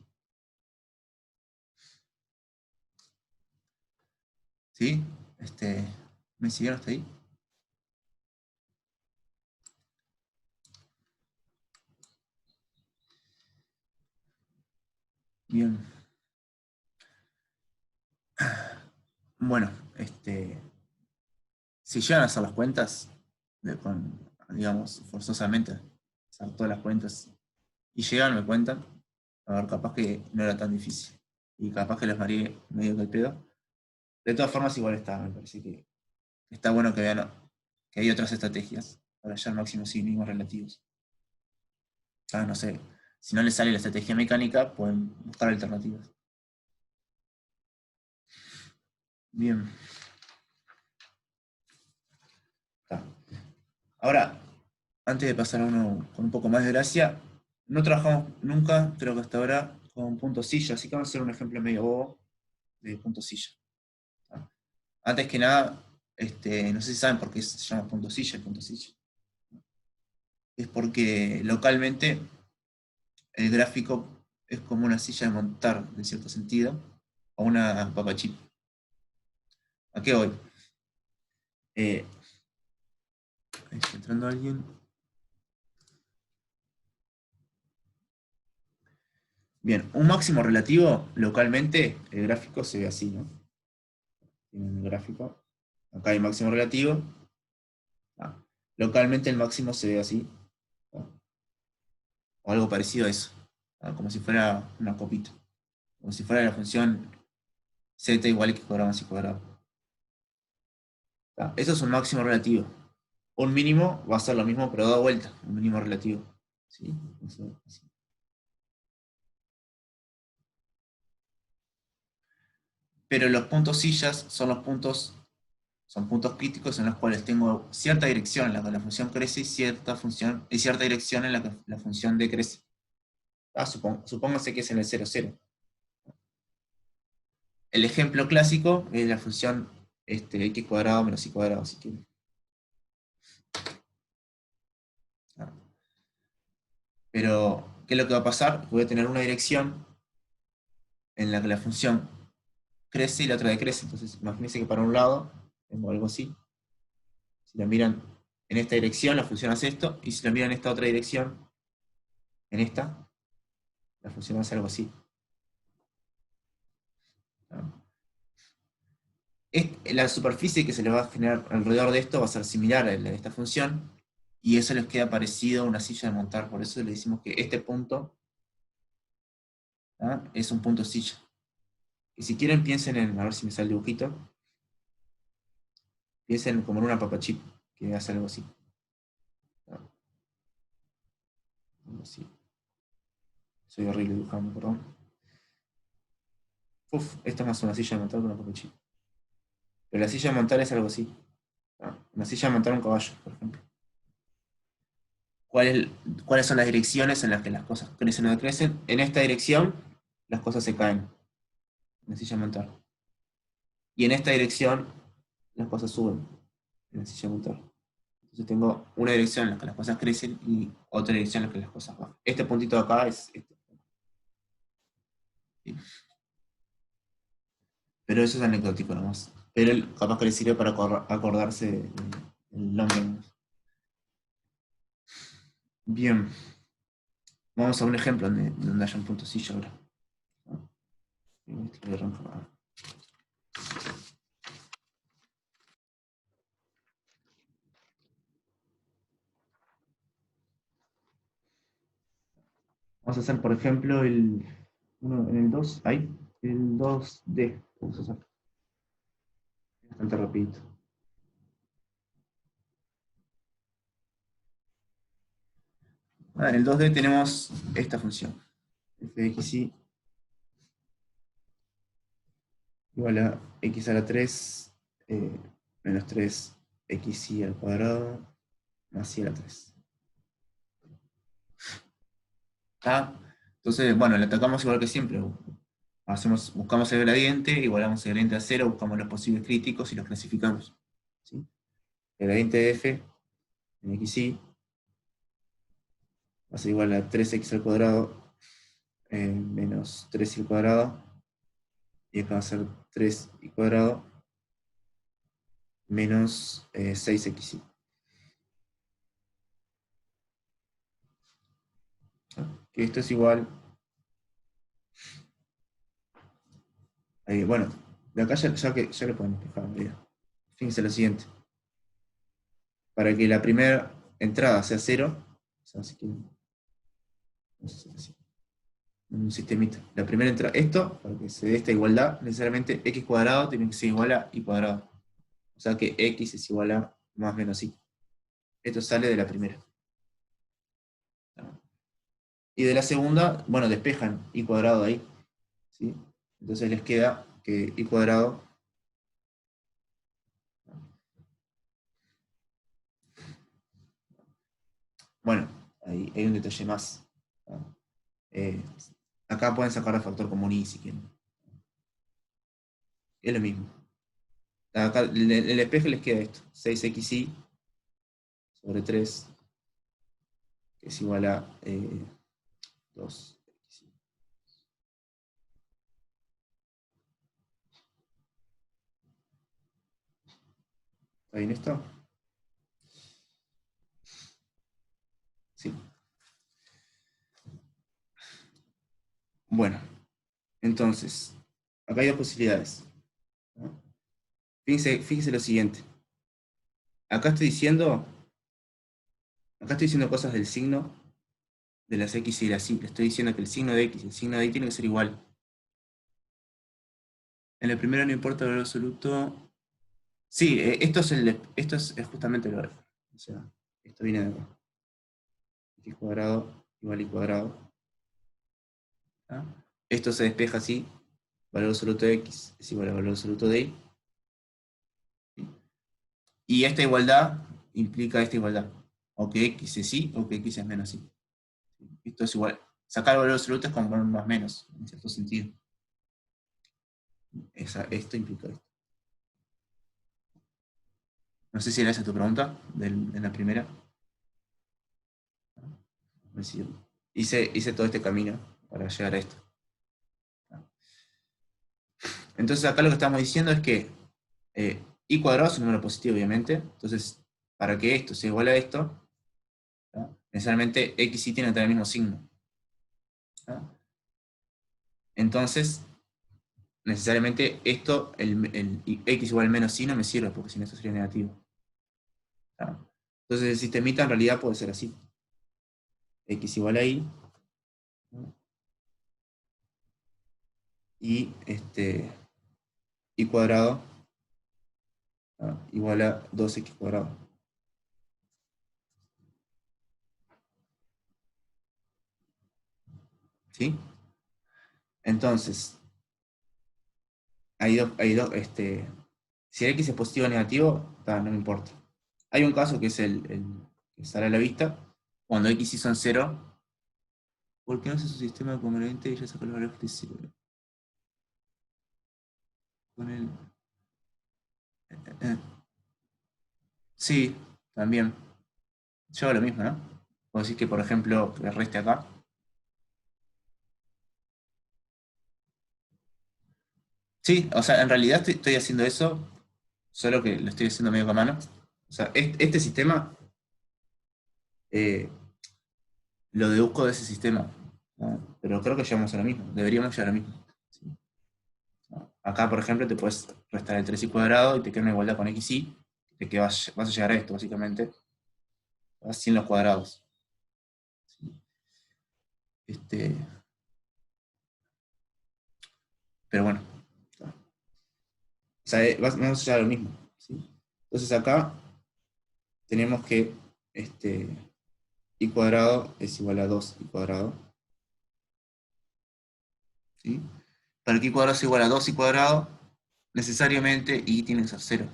Speaker 1: ¿Sí? ¿Me siguieron hasta ahí? Bien. Bueno, si llegan a hacer las cuentas, digamos, forzosamente, hacer todas las cuentas, y llegan, me cuentan, a ver, capaz que no era tan difícil, y capaz que les mareé medio que el pedo. De todas formas, igual me parece que está bueno que vean que hay otras estrategias para hallar máximos y mínimos relativos. No sé, si no les sale la estrategia mecánica, pueden buscar alternativas. Bien. Está. Ahora, antes de pasar a uno con un poco más de gracia, no trabajamos nunca, creo que hasta ahora, con punto silla, así que vamos a hacer un ejemplo medio bobo de punto silla. ¿Tá? Antes que nada, no sé si saben por qué se llama punto silla el punto silla. Es porque localmente el gráfico es como una silla de montar, en cierto sentido, o una papachip. ¿A qué voy? Ahí está entrando alguien. Bien, un máximo relativo, localmente, el gráfico se ve así, ¿no? Tienen el gráfico. acá hay máximo relativo. Localmente el máximo se ve así, o algo parecido a eso, como si fuera una copita, como si fuera la función z igual a x cuadrado más y cuadrado. Eso es un máximo relativo. Un mínimo va a ser lo mismo, pero da vuelta, un mínimo relativo. ¿Sí? Así. Pero los puntos sillas son puntos críticos en los cuales tengo cierta dirección en la que la función crece y cierta dirección en la que la función decrece. Supóngase que es en el 0, 0. El ejemplo clásico es la función x cuadrado menos y cuadrado, si quieren. Pero, ¿qué es lo que va a pasar? Voy a tener una dirección en la que la función crece y la otra decrece. Entonces, imagínense que para un lado tengo algo así. Si la miran en esta dirección, la función hace esto, y si la miran en esta otra dirección, en esta, la función hace algo así. La superficie que se le va a generar alrededor de esto va a ser similar a la de esta función, y eso les queda parecido a una silla de montar. Por eso le decimos que este punto es un punto silla. Y si quieren, piensen en, a ver si me sale el dibujito, piensen como en una papa chip, que hace algo así. Algo así. Soy horrible dibujando, perdón. Esto es más una silla de montar que una papa chip. Pero la silla de montar es algo así. Una silla de montar un caballo, por ejemplo. ¿Cuáles son las direcciones en las que las cosas crecen o decrecen? En esta dirección, las cosas se caen. En la silla de montar. Y en esta dirección, las cosas suben. En la silla de montar. Entonces tengo una dirección en la que las cosas crecen y otra dirección en la que las cosas bajan. Este puntito de acá es este. ¿Sí? Pero eso es anecdótico nomás. Pero capaz que le sirve para acordarse del nombre. Bien. Vamos a un ejemplo donde haya un punto sillo ahora. Voy a arrancar. Vamos a hacer, por ejemplo, en el 2, ahí, el 2D. Vamos a hacer bastante rapidito. En el 2D tenemos esta función. F de xy igual a x a la 3 menos 3 xy al cuadrado más y a la 3. Entonces, bueno, le atacamos igual que siempre. Buscamos el gradiente, igualamos el gradiente a 0, buscamos los posibles críticos y los clasificamos. ¿Sí? El gradiente de f en xy va a ser igual a 3x al cuadrado menos 3y al cuadrado, y acá va a ser 3y cuadrado menos 6xy. Que esto es igual, bueno, de acá ya lo podemos dejar. Fíjense lo siguiente. Para que la primera entrada sea 0, o sea, si quieren, vamos a hacer así, un sistemita. La primera entrada, esto, para que se dé esta igualdad, necesariamente x cuadrado tiene que ser igual a y cuadrado. O sea que x es igual a más menos y. Esto sale de la primera. Y de la segunda, bueno, despejan y cuadrado ahí. ¿Sí? Entonces les queda que y cuadrado bueno, ahí hay un detalle más. Eh, Acá pueden sacar el factor común y si quieren. Es lo mismo. Acá el espejo les queda esto. 6xy sobre 3 que es igual a 2xy. ¿Está bien esto? Sí. Bueno, entonces, acá hay dos posibilidades. ¿No? Fíjense lo siguiente. Acá estoy diciendo cosas del signo de las x y de las y. Le estoy diciendo que el signo de x y el signo de y tiene que ser igual. En el primero no importa el valor absoluto. Sí, esto es justamente lo. O sea, esto viene de acá. X cuadrado igual y cuadrado. ¿Ah? Esto se despeja así. Valor absoluto de x es igual al valor absoluto de y. ¿Sí? Y esta igualdad implica esta igualdad. O que x es y o que x es menos y. Esto es igual. Sacar el valor absoluto es como poner más menos, en cierto sentido. Esto implica esto. No sé si era esa tu pregunta, en la primera. Hice todo este camino para llegar a esto. Entonces acá lo que estamos diciendo es que y cuadrado es un número positivo, obviamente. Entonces, para que esto sea igual a esto, ¿tá? Necesariamente x y tiene que tener el mismo signo. ¿Tá? Entonces, necesariamente esto, el x igual menos y no me sirve, porque si no esto sería negativo. ¿Tá? Entonces el sistemita en realidad puede ser así. X igual a y. Y y cuadrado igual a 2x cuadrado. ¿Sí? Entonces, si el x es positivo o negativo, no me importa. Hay un caso que es el que sale a la vista, cuando x y son 0, ¿por qué no es su sistema congruente y ya sacó los valores de 0? Con el, eh, sí, también. Yo hago lo mismo, ¿no? Puedo decir que, por ejemplo, que reste acá. Sí, o sea, en realidad estoy haciendo eso, solo que lo estoy haciendo medio con mano. O sea, este sistema eh, lo deduzco de ese sistema, ¿no? Pero creo que llegamos a lo mismo, deberíamos llegar a lo mismo. ¿Sí? ¿No? Acá, por ejemplo, te puedes restar el 3y cuadrado y te queda una igualdad con x y, de que vas a llegar a esto, básicamente, sin los cuadrados. ¿Sí? Pero bueno, o sea, vamos a llegar a lo mismo. ¿Sí? Entonces acá tenemos que y cuadrado es igual a 2y cuadrado. ¿Sí? Para que y cuadrado sea igual a 2y cuadrado, necesariamente y tiene que ser 0.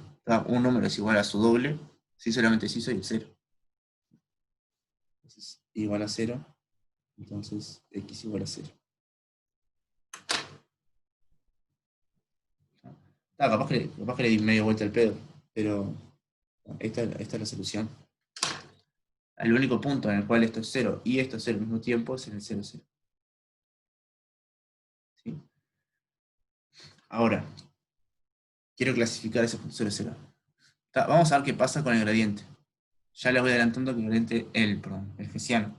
Speaker 1: Un número es igual a su doble, si solamente si soy el 0. Entonces, igual a 0, entonces x igual a 0. Capaz que le di medio vuelta al pedo, pero esta es la solución. El único punto en el cual esto es 0 y esto es 0 al mismo tiempo es en el 0, 0. ¿Sí? Ahora, quiero clasificar ese punto 0, 0. Vamos a ver qué pasa con el gradiente. Ya les voy adelantando que el gradiente, el hessiano.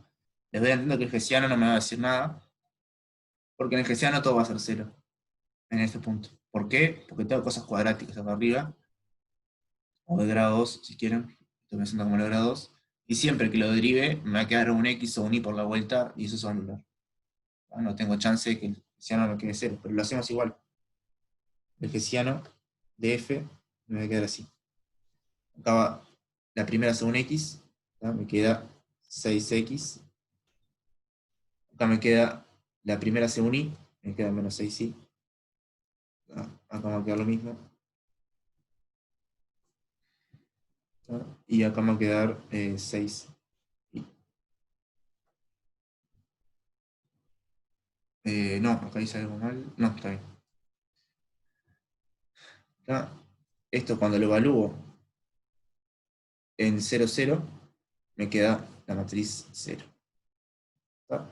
Speaker 1: Les voy adelantando que el hessiano no me va a decir nada, porque en el hessiano todo va a ser 0 en este punto. ¿Por qué? Porque tengo cosas cuadráticas acá arriba, o de grado 2, si quieren. Estoy pensando como de grado 2. Y siempre que lo derive, me va a quedar un x o un y por la vuelta, y eso se va a anular. No tengo chance de que el hessiano no quede 0, pero lo hacemos igual. El hessiano de f me va a quedar así. Acá va la primera según x, ¿tá? Me queda 6x. Acá me queda la primera según y, me queda menos 6y. Acá va a quedar lo mismo. ¿Tá? Y acá me va a quedar 6y. No, acá hice algo mal. No, está bien. Acá, esto cuando lo evalúo en 0, 0, me queda la matriz 0. ¿Tá?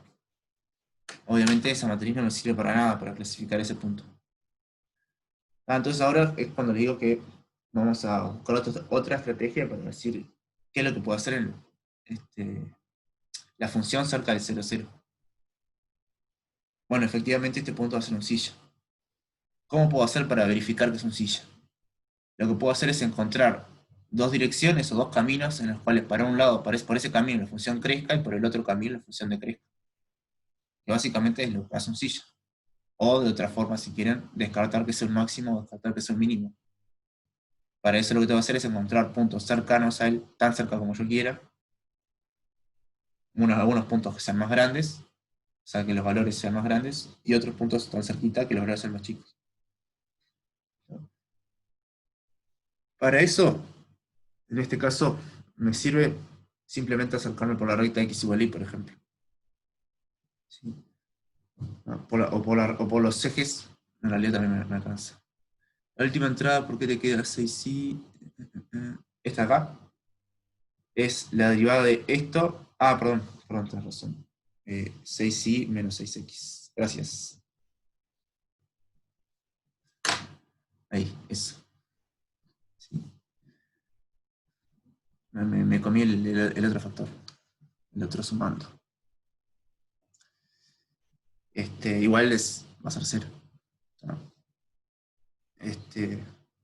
Speaker 1: Obviamente esa matriz no me sirve para nada para clasificar ese punto. Entonces ahora es cuando le digo que vamos a buscar otra estrategia para decir qué es lo que puede hacer la función cerca del 0, 0. Bueno, efectivamente este punto va a ser un silla. ¿Cómo puedo hacer para verificar que es un silla? lo que puedo hacer es encontrar dos direcciones o dos caminos en los cuales para un lado, por ese camino la función crezca y por el otro camino la función decrezca. Que básicamente es lo que hace un silla. O de otra forma, si quieren, descartar que sea un máximo o descartar que sea un mínimo. Para eso lo que tengo que hacer es encontrar puntos cercanos a él, tan cerca como yo quiera, algunos puntos que sean más grandes, o sea, que los valores sean más grandes, y otros puntos tan cerquita que los valores sean más chicos. Para eso, en este caso, me sirve simplemente acercarme por la recta x igual a y, por ejemplo. ¿Sí? O por los ejes, en realidad también me alcanza. La última entrada, ¿por qué te queda 6i? Esta acá es la derivada de esto. Ah, perdón, tienes razón. 6i menos 6x. Gracias. Ahí, eso. Sí. Me comí el otro factor. El otro sumando. Igual va a ser 0. ¿No?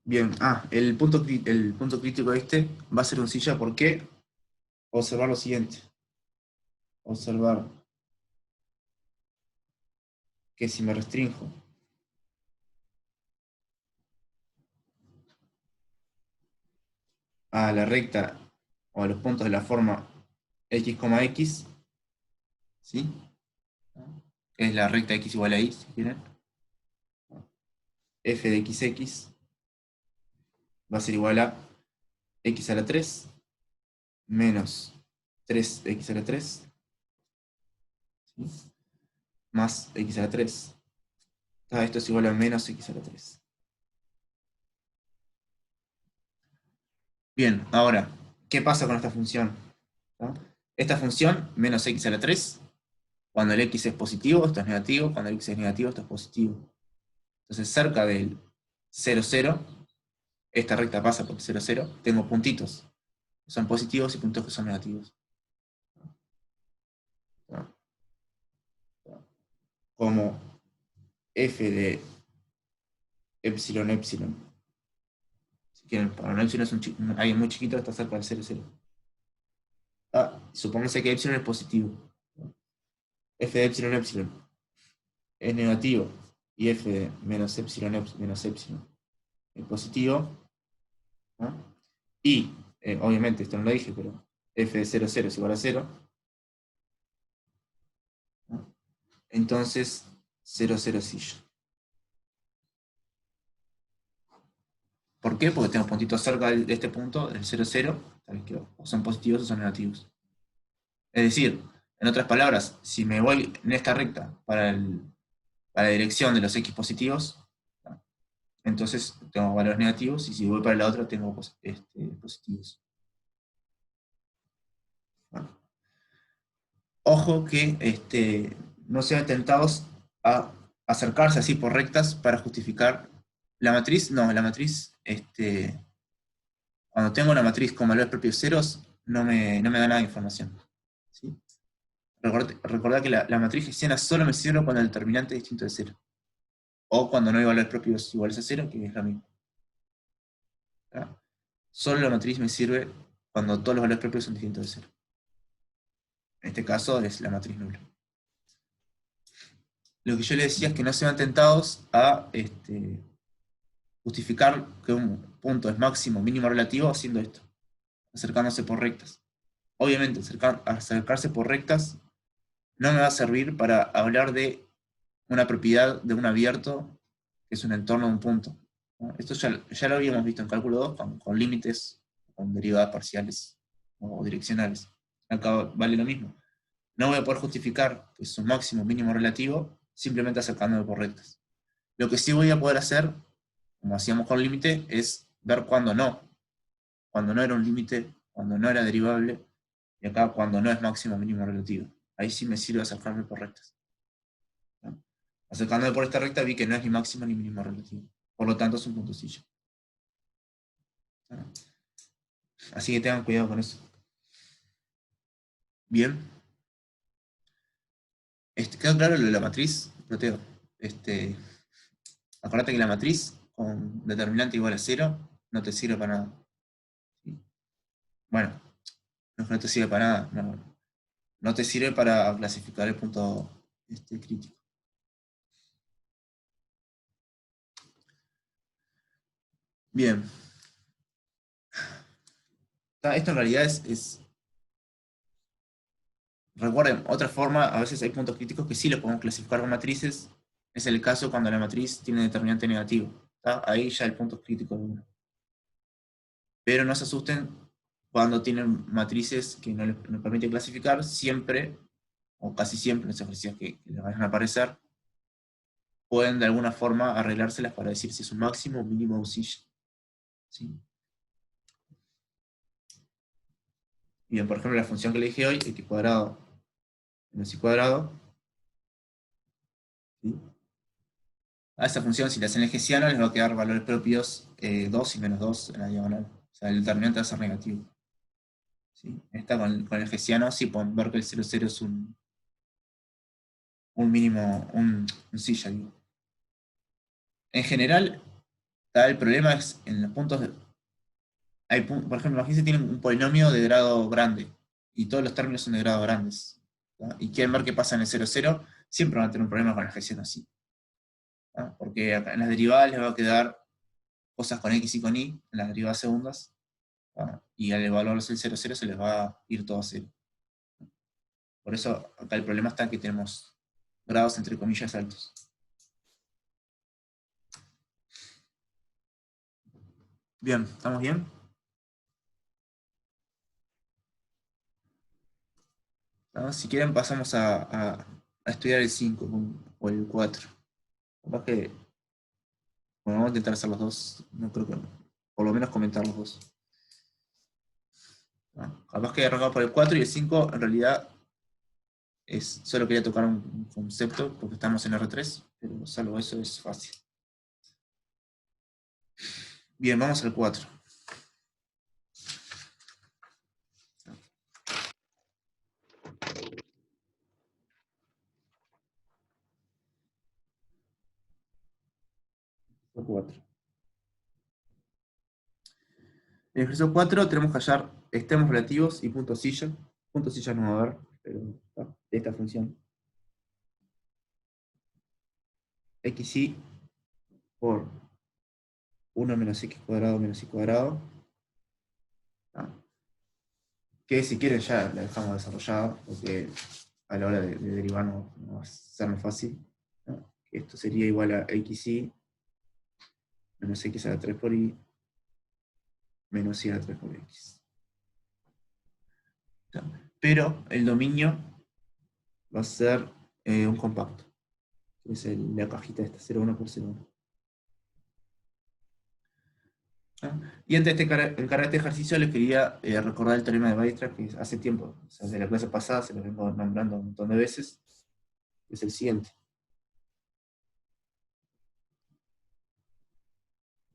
Speaker 1: Bien, el punto crítico va a ser un silla. ¿Por qué? Observar lo siguiente. Observar que si me restrinjo a la recta o a los puntos de la forma x, x, ¿sí? Que es la recta x igual a y, si quieren. F de xx va a ser igual a x a la 3 menos 3x a la 3, ¿sí? Más x a la 3. Esto es igual a menos x a la 3. Bien, ahora, ¿qué pasa con esta función? ¿No? Esta función, menos x a la 3, cuando el x es positivo, esto es negativo, cuando el x es negativo, esto es positivo. Entonces, cerca del 0, 0, esta recta pasa por 0, 0, tengo puntitos que son positivos y puntos que son negativos. ¿No? Como f de epsilon, epsilon. Si quieren, para un epsilon es alguien muy chiquito, está cerca del 0, 0. Supóngase que epsilon es positivo. F de epsilon, epsilon es negativo y f de menos epsilon, menos epsilon es positivo, ¿no? Y, obviamente, esto no lo dije, pero f de 0, 0 es igual a 0, ¿no? Entonces 0, 0 silla. ¿Por qué? Porque tengo puntitos cerca de este punto, del 0, 0, que o son positivos o son negativos. Es decir, en otras palabras, si me voy en esta recta para la dirección de los x positivos, ¿no? Entonces tengo valores negativos, y si voy para la otra tengo positivos. Bueno. Ojo que no sean tentados a acercarse así por rectas para justificar la matriz. No, la matriz, cuando tengo una matriz con valores propios ceros, no me da nada de información. ¿Sí? Recordad que la matriz hessiana solo me sirve cuando el determinante es distinto de 0. O cuando no hay valores propios iguales a 0, que es lo mismo. ¿Verdad? Solo la matriz me sirve cuando todos los valores propios son distintos de 0. En este caso es la matriz nula. Lo que yo le decía es que no sean tentados a justificar que un punto es máximo, mínimo, relativo haciendo esto, acercándose por rectas. Obviamente, acercarse por rectas no me va a servir para hablar de una propiedad de un abierto que es un entorno de un punto, ¿no? Esto ya lo habíamos visto en cálculo 2 con límites, con derivadas parciales o direccionales. Acá vale lo mismo. No voy a poder justificar que es un máximo, mínimo, relativo simplemente acercándome por rectas. Lo que sí voy a poder hacer, como hacíamos con límite, es ver cuándo no era un límite, cuando no era derivable, y acá cuando no es máximo, mínimo, relativo. Ahí sí me sirve acercarme por rectas, ¿no? Acercándome por esta recta vi que no es ni máximo ni mínimo relativo. Por lo tanto es un punto silla, ¿no? Así que tengan cuidado con eso. Bien. ¿Quedó claro lo de la matriz? Proteo. Acordate que la matriz con determinante igual a 0 no te sirve para nada. ¿Sí? Bueno, no te sirve para nada, no te sirve para clasificar el punto crítico. Bien. Esto en realidad recuerden, otra forma, a veces hay puntos críticos que sí los podemos clasificar con matrices. Es el caso cuando la matriz tiene determinante negativo. Ahí ya el punto es crítico de uno. Pero no se asusten cuando tienen matrices que no les permiten clasificar, siempre, o casi siempre, en los ejercicios que les van a aparecer, pueden de alguna forma arreglárselas para decir si es un máximo, mínimo o silla. ¿Sí? Bien, por ejemplo, la función que le dije hoy, x cuadrado menos y cuadrado, ¿sí? A esa función, si la hacen hegesiano, les va a quedar valores propios 2 y menos 2 en la diagonal. O sea, el determinante va a ser negativo. ¿Sí? Esta con el hegesiano sí pueden ver que el 0,0 es un mínimo, un silla, digo. En general, el problema es en los puntos por ejemplo, imagínense tienen un polinomio de grado grande y todos los términos son de grado grandes. ¿tá? Y quieren ver qué pasa en el 0,0, siempre van a tener un problema con la hegesiano así. ¿tá? Porque acá en las derivadas les va a quedar cosas con x y con y, en las derivadas segundas, ¿tá? Y al evaluarse el 0,0 se les va a ir todo a 0. Por eso acá el problema está en que tenemos grados entre comillas altos. Bien, ¿estamos bien? ¿No? Si quieren pasamos a estudiar el 5 o el 4. Capaz que, bueno, vamos a intentar hacer los dos, no creo que, por lo menos comentar los dos. ¿No? Capaz que arrancamos por el 4 y el 5 en realidad solo quería tocar un concepto porque estamos en R3, pero salvo eso es fácil. Bien, vamos al 4. El 4. En el ejercicio 4 tenemos que hallar extremos relativos y puntos silla. Puntos silla no va a haber, pero de esta función. XY por 1 menos x cuadrado menos y cuadrado. Que si quieren ya la dejamos desarrollada, porque a la hora de derivar no va a ser más fácil. ¿no? Esto sería igual a xy menos x a la 3 por y menos y a la 3 por x. Pero el dominio va a ser un compacto, que es la cajita esta, 0,1 por 0,1. Y antes de encarar este ejercicio les quería recordar el teorema de Weierstrass, que hace tiempo, o sea, desde la clase pasada se lo vengo nombrando un montón de veces, es el siguiente.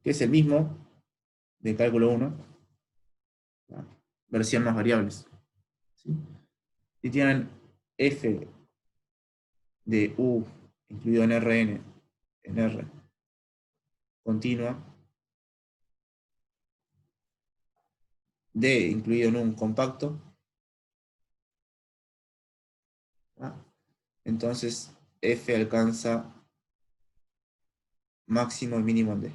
Speaker 1: Que es el mismo de cálculo 1, versión más variables. ¿sí? Si tienen f de u incluido en Rn, en R, continua, d incluido en un compacto, entonces f alcanza máximo y mínimo en d.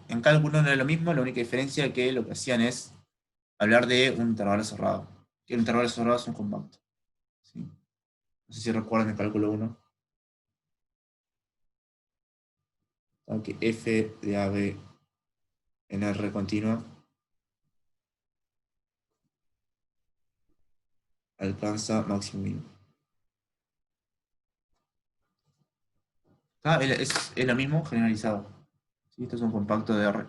Speaker 1: En cálculo no era lo mismo, la única diferencia es que lo que hacían es hablar de un intervalo cerrado. Que el intervalo cerrado es un compacto. ¿sí? No sé si recuerdan el cálculo 1. Que f de AB en R continua alcanza máximo y mínimo. Es lo mismo generalizado. ¿sí? Esto es un compacto de R.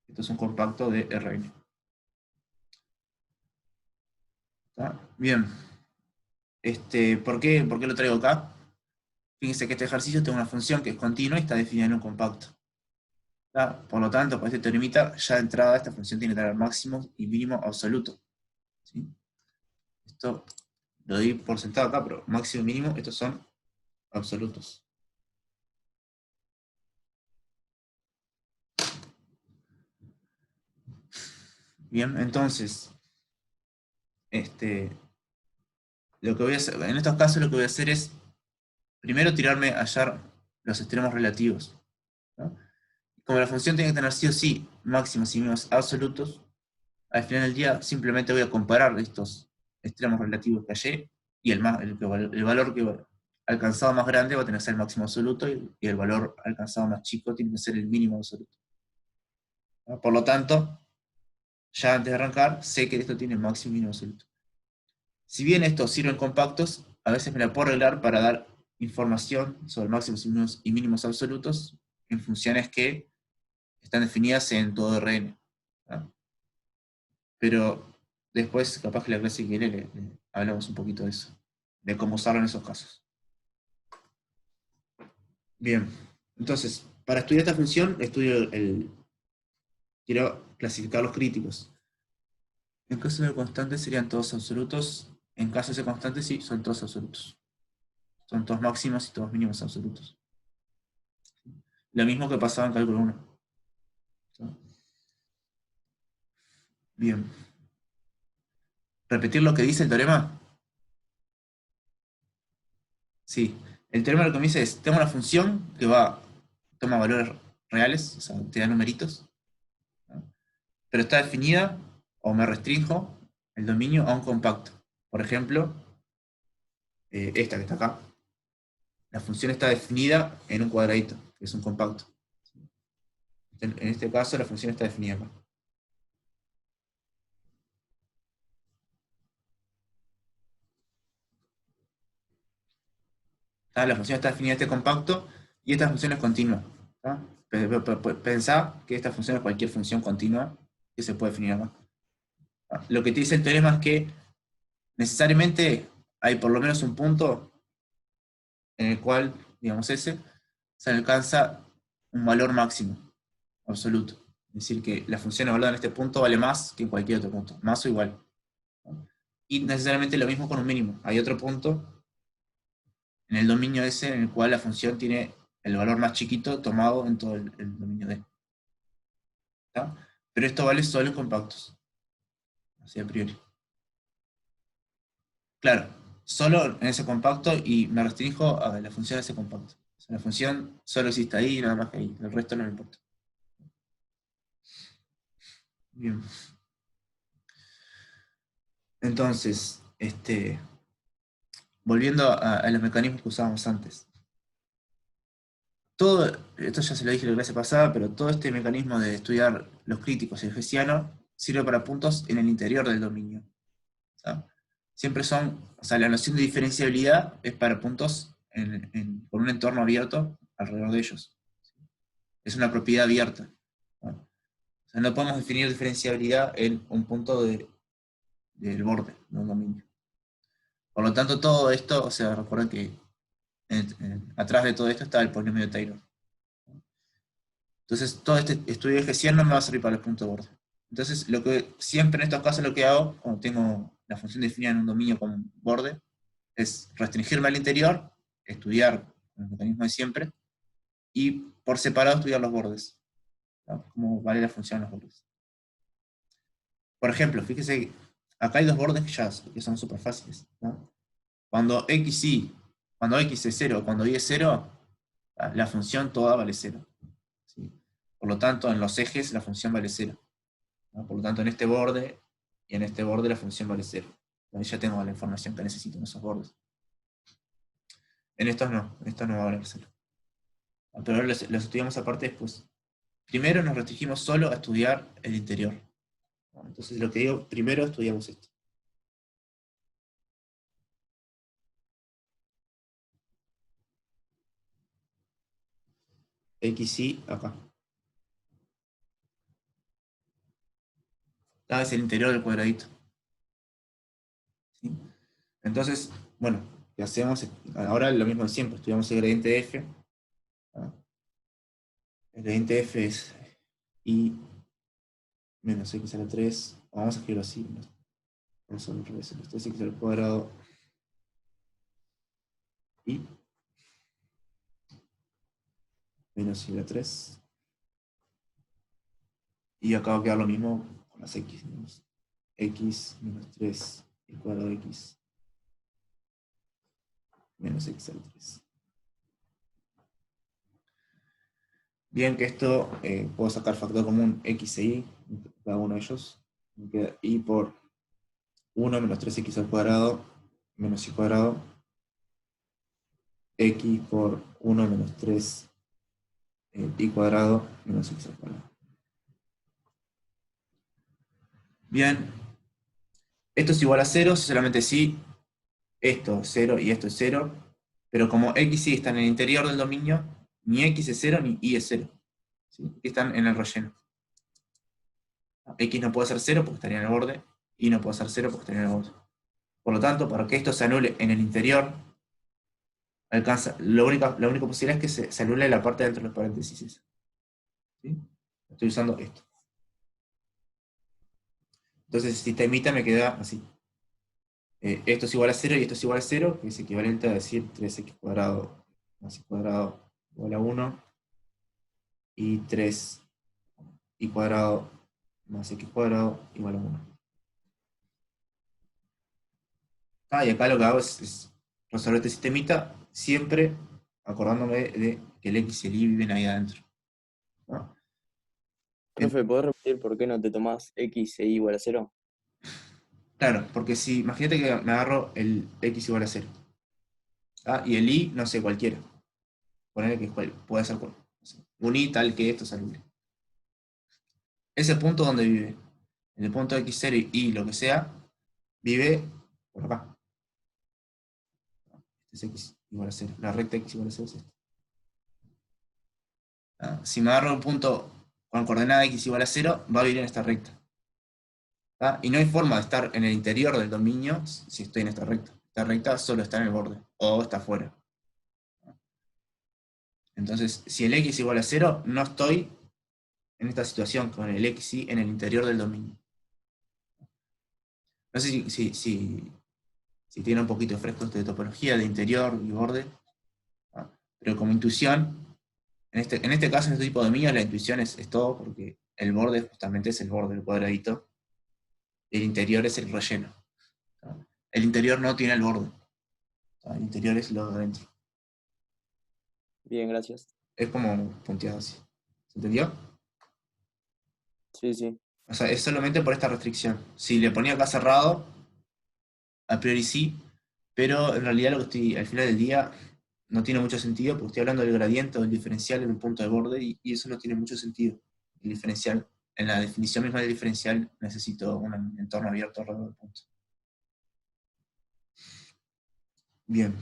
Speaker 1: Esto es un compacto de Rn. Bien. ¿Por qué lo traigo acá? Fíjense que este ejercicio tiene una función que es continua y está definida en un compacto. Por lo tanto, para este teoremita, ya de entrada esta función tiene que tener máximo y mínimo absoluto. ¿sí? Esto lo doy por sentado acá, pero máximo y mínimo, estos son absolutos. Bien, entonces, lo que voy a hacer, en estos casos lo que voy a hacer es, primero tirarme a hallar los extremos relativos, ¿no? Como la función tiene que tener sí o sí máximos y mínimos absolutos, al final del día simplemente voy a comparar estos extremos relativos que hallé, y el valor que alcanzado más grande va a tener que ser el máximo absoluto, y el valor alcanzado más chico tiene que ser el mínimo absoluto, ¿no? Por lo tanto, ya antes de arrancar, sé que esto tiene máximo y mínimo absoluto. Si bien estos sirven compactos, a veces me la puedo arreglar para dar información sobre máximos y mínimos absolutos en funciones que están definidas en todo Rn, ¿no? Pero después, capaz que la clase que viene le hablamos un poquito de eso, de cómo usarlo en esos casos. Bien, entonces, para estudiar esta función, quiero clasificar los críticos. En caso de constantes serían todos absolutos. En caso de constantes, sí, son todos absolutos. Son todos máximos y todos mínimos absolutos. Lo mismo que pasaba en cálculo 1. Bien. ¿Repetir lo que dice el teorema? Sí. El teorema lo que me dice es, tengo una función que toma valores reales, o sea, te da numeritos, ¿no? Pero está definida, o me restrinjo el dominio a un compacto. Por ejemplo, esta que está acá. La función está definida en un cuadradito, que es un compacto. En este caso, la función está definida acá. La función está definida en este compacto y esta función es continua. Pensá que esta función es cualquier función continua que se puede definir acá. Lo que te dice el teorema es que necesariamente hay por lo menos un punto en el cual, digamos ese, se alcanza un valor máximo absoluto. Es decir, que la función evaluada en este punto vale más que en cualquier otro punto, más o igual, ¿no? Y necesariamente lo mismo con un mínimo. Hay otro punto en el dominio ese en el cual la función tiene el valor más chiquito tomado en todo el dominio D. ¿Está? Pero esto vale solo en compactos, así a priori. Claro, solo en ese compacto y me restringo a la función de ese compacto. O sea, la función solo existe ahí y nada más que ahí, el resto no me importa. Bien. Entonces, volviendo a los mecanismos que usábamos antes. Todo, esto ya se lo dije en la clase pasada, pero todo este mecanismo de estudiar los críticos y el hessiano sirve para puntos en el interior del dominio. ¿Tá? Siempre o sea, la noción de diferenciabilidad es para puntos con un entorno abierto alrededor de ellos. Es una propiedad abierta, ¿no? O sea, no podemos definir diferenciabilidad en un punto del borde de un dominio. Por lo tanto, todo esto, o sea, recuerden que atrás de todo esto está el polinomio de Taylor. Entonces, todo este estudio de Hessian no me va a servir para el punto de borde. Entonces, siempre en estos casos lo que hago, cuando tengo la función definida en un dominio con borde, es restringirme al interior, estudiar el mecanismo de siempre, y por separado estudiar los bordes, ¿no? Cómo vale la función de los bordes. Por ejemplo, fíjese que acá hay dos bordes que son súper fáciles, ¿no? Cuando cuando x es 0, cuando y es 0, la función toda vale 0. ¿Sí? Por lo tanto, en los ejes la función vale 0. ¿No? Por lo tanto, en este borde y en este borde la función vale 0. Ahí ya tengo la información que necesito en esos bordes. En estos no va a valer 0. Pero ahora los estudiamos aparte después. Primero nos restringimos solo a estudiar el interior. Entonces lo que digo, primero estudiamos esto. XY acá. Es el interior del cuadradito. ¿Sí? Entonces, bueno, ¿qué hacemos? Ahora lo mismo de siempre, estudiamos el gradiente de f. El gradiente de f es y menos x a la 3. Vamos a escribirlo así. Vamos a al revés. Esto es x al cuadrado y menos y a la 3. Y acá va a quedar lo mismo más x menos 3 y cuadrado de x menos x al 3. Bien, que esto puedo sacar factor común x e y, cada uno de ellos. Me queda y por 1 menos 3x al cuadrado menos y cuadrado, x por 1 menos 3 y cuadrado menos x al cuadrado. Bien, esto es igual a 0, solamente si esto es 0 y esto es 0, pero como x y está en el interior del dominio, ni x es 0 ni y es 0. ¿Sí? Están en el relleno. X no puede ser 0 porque estaría en el borde, y no puede ser 0 porque estaría en el borde. Por lo tanto, para que esto se anule en el interior, la única posibilidad es que se anule la parte dentro de los paréntesis esa. ¿Sí? Estoy usando esto. Entonces el sistemita me queda así. Esto es igual a 0 y esto es igual a 0, que es equivalente a decir 3x cuadrado más y cuadrado igual a 1, y 3 y cuadrado más x cuadrado igual a 1. Y acá lo que hago es resolver este sistemita, siempre acordándome de que el x y el y viven ahí adentro, ¿no?
Speaker 3: Profe, ¿podés repetir por qué no te tomás x e y igual a 0?
Speaker 1: Claro, porque si, imagínate que me agarro el x igual a 0, y el y, no sé, cualquiera. Poner que puede ser no sé, un y tal que esto sale. Ese punto donde vive, en el punto x0 y lo que sea, vive por acá. Este es x igual a 0. La recta x igual a 0 es esta. Si me agarro un punto con coordenada x igual a 0, va a vivir en esta recta. Y no hay forma de estar en el interior del dominio si estoy en esta recta. Esta recta solo está en el borde, o está afuera. Entonces, si el x igual a 0, no estoy en esta situación con el x y en el interior del dominio. No sé si tiene un poquito de fresco de topología, de interior y borde, pero como intuición, en este caso, en este tipo de dominio, la intuición es todo, porque el borde justamente es el borde, el cuadradito, y el interior es el relleno. El interior no tiene el borde, el interior es lo de adentro.
Speaker 3: Bien, gracias.
Speaker 1: Es como punteado así. ¿Se entendió?
Speaker 3: Sí, sí.
Speaker 1: O sea, es solamente por esta restricción. Si le ponía acá cerrado, a priori sí, pero en realidad lo que estoy, al final del día, no tiene mucho sentido, porque estoy hablando del gradiente o del diferencial en un punto de borde, y eso no tiene mucho sentido. El diferencial, en la definición misma del diferencial, necesito un entorno abierto alrededor del punto. Bien.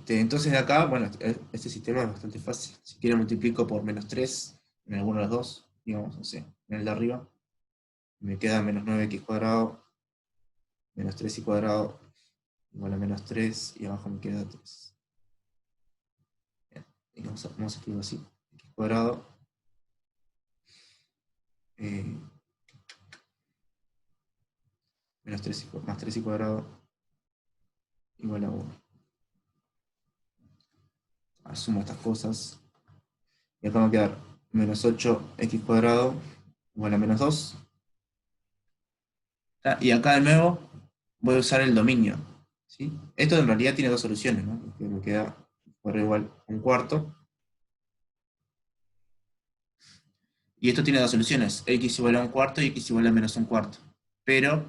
Speaker 1: Entonces de acá, bueno, este sistema es bastante fácil. Si quiero multiplico por menos 3 en alguno de los dos, digamos, no sé, en el de arriba, me queda menos 9x cuadrado, menos 3y cuadrado, igual a menos 3, y abajo me queda 3. Bien. Y vamos a escribir así, x cuadrado, menos 3 más 3y cuadrado, igual a 1. Sumo estas cosas, y acá me va a quedar menos 8x cuadrado, igual a menos 2. Y acá de nuevo voy a usar el dominio, ¿sí? Esto en realidad tiene dos soluciones, ¿no? Porque me queda por igual un cuarto. Y esto tiene dos soluciones, x igual a un cuarto y x igual a menos un cuarto. Pero,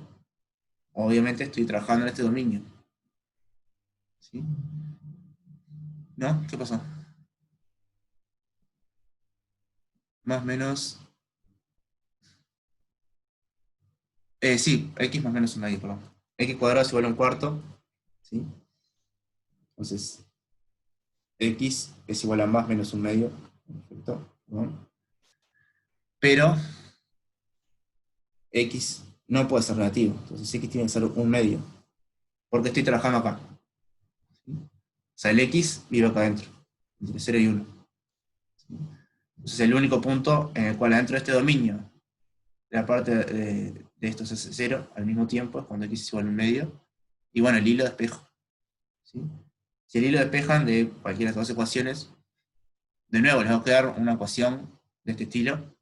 Speaker 1: obviamente estoy trabajando en este dominio. ¿Sí? ¿No? ¿Qué pasó? Más o menos... sí, x más menos un medio, perdón. X cuadrado es igual a un cuarto. ¿Sí? Entonces, x es igual a más menos un medio. Perfecto. ¿No? Pero x no puede ser negativo. Entonces x tiene que ser un medio. Porque estoy trabajando acá. ¿Sí? O sea, el x vive acá adentro. Entre 0 y 1. ¿Sí? Entonces el único punto en el cual adentro de este dominio, la parte de estos es 0 al mismo tiempo, es cuando x es igual a un medio. Y bueno, el hilo de espejo. ¿Sí? Si el hilo despejan de cualquiera de las dos ecuaciones, de nuevo les va a quedar una ecuación de este estilo,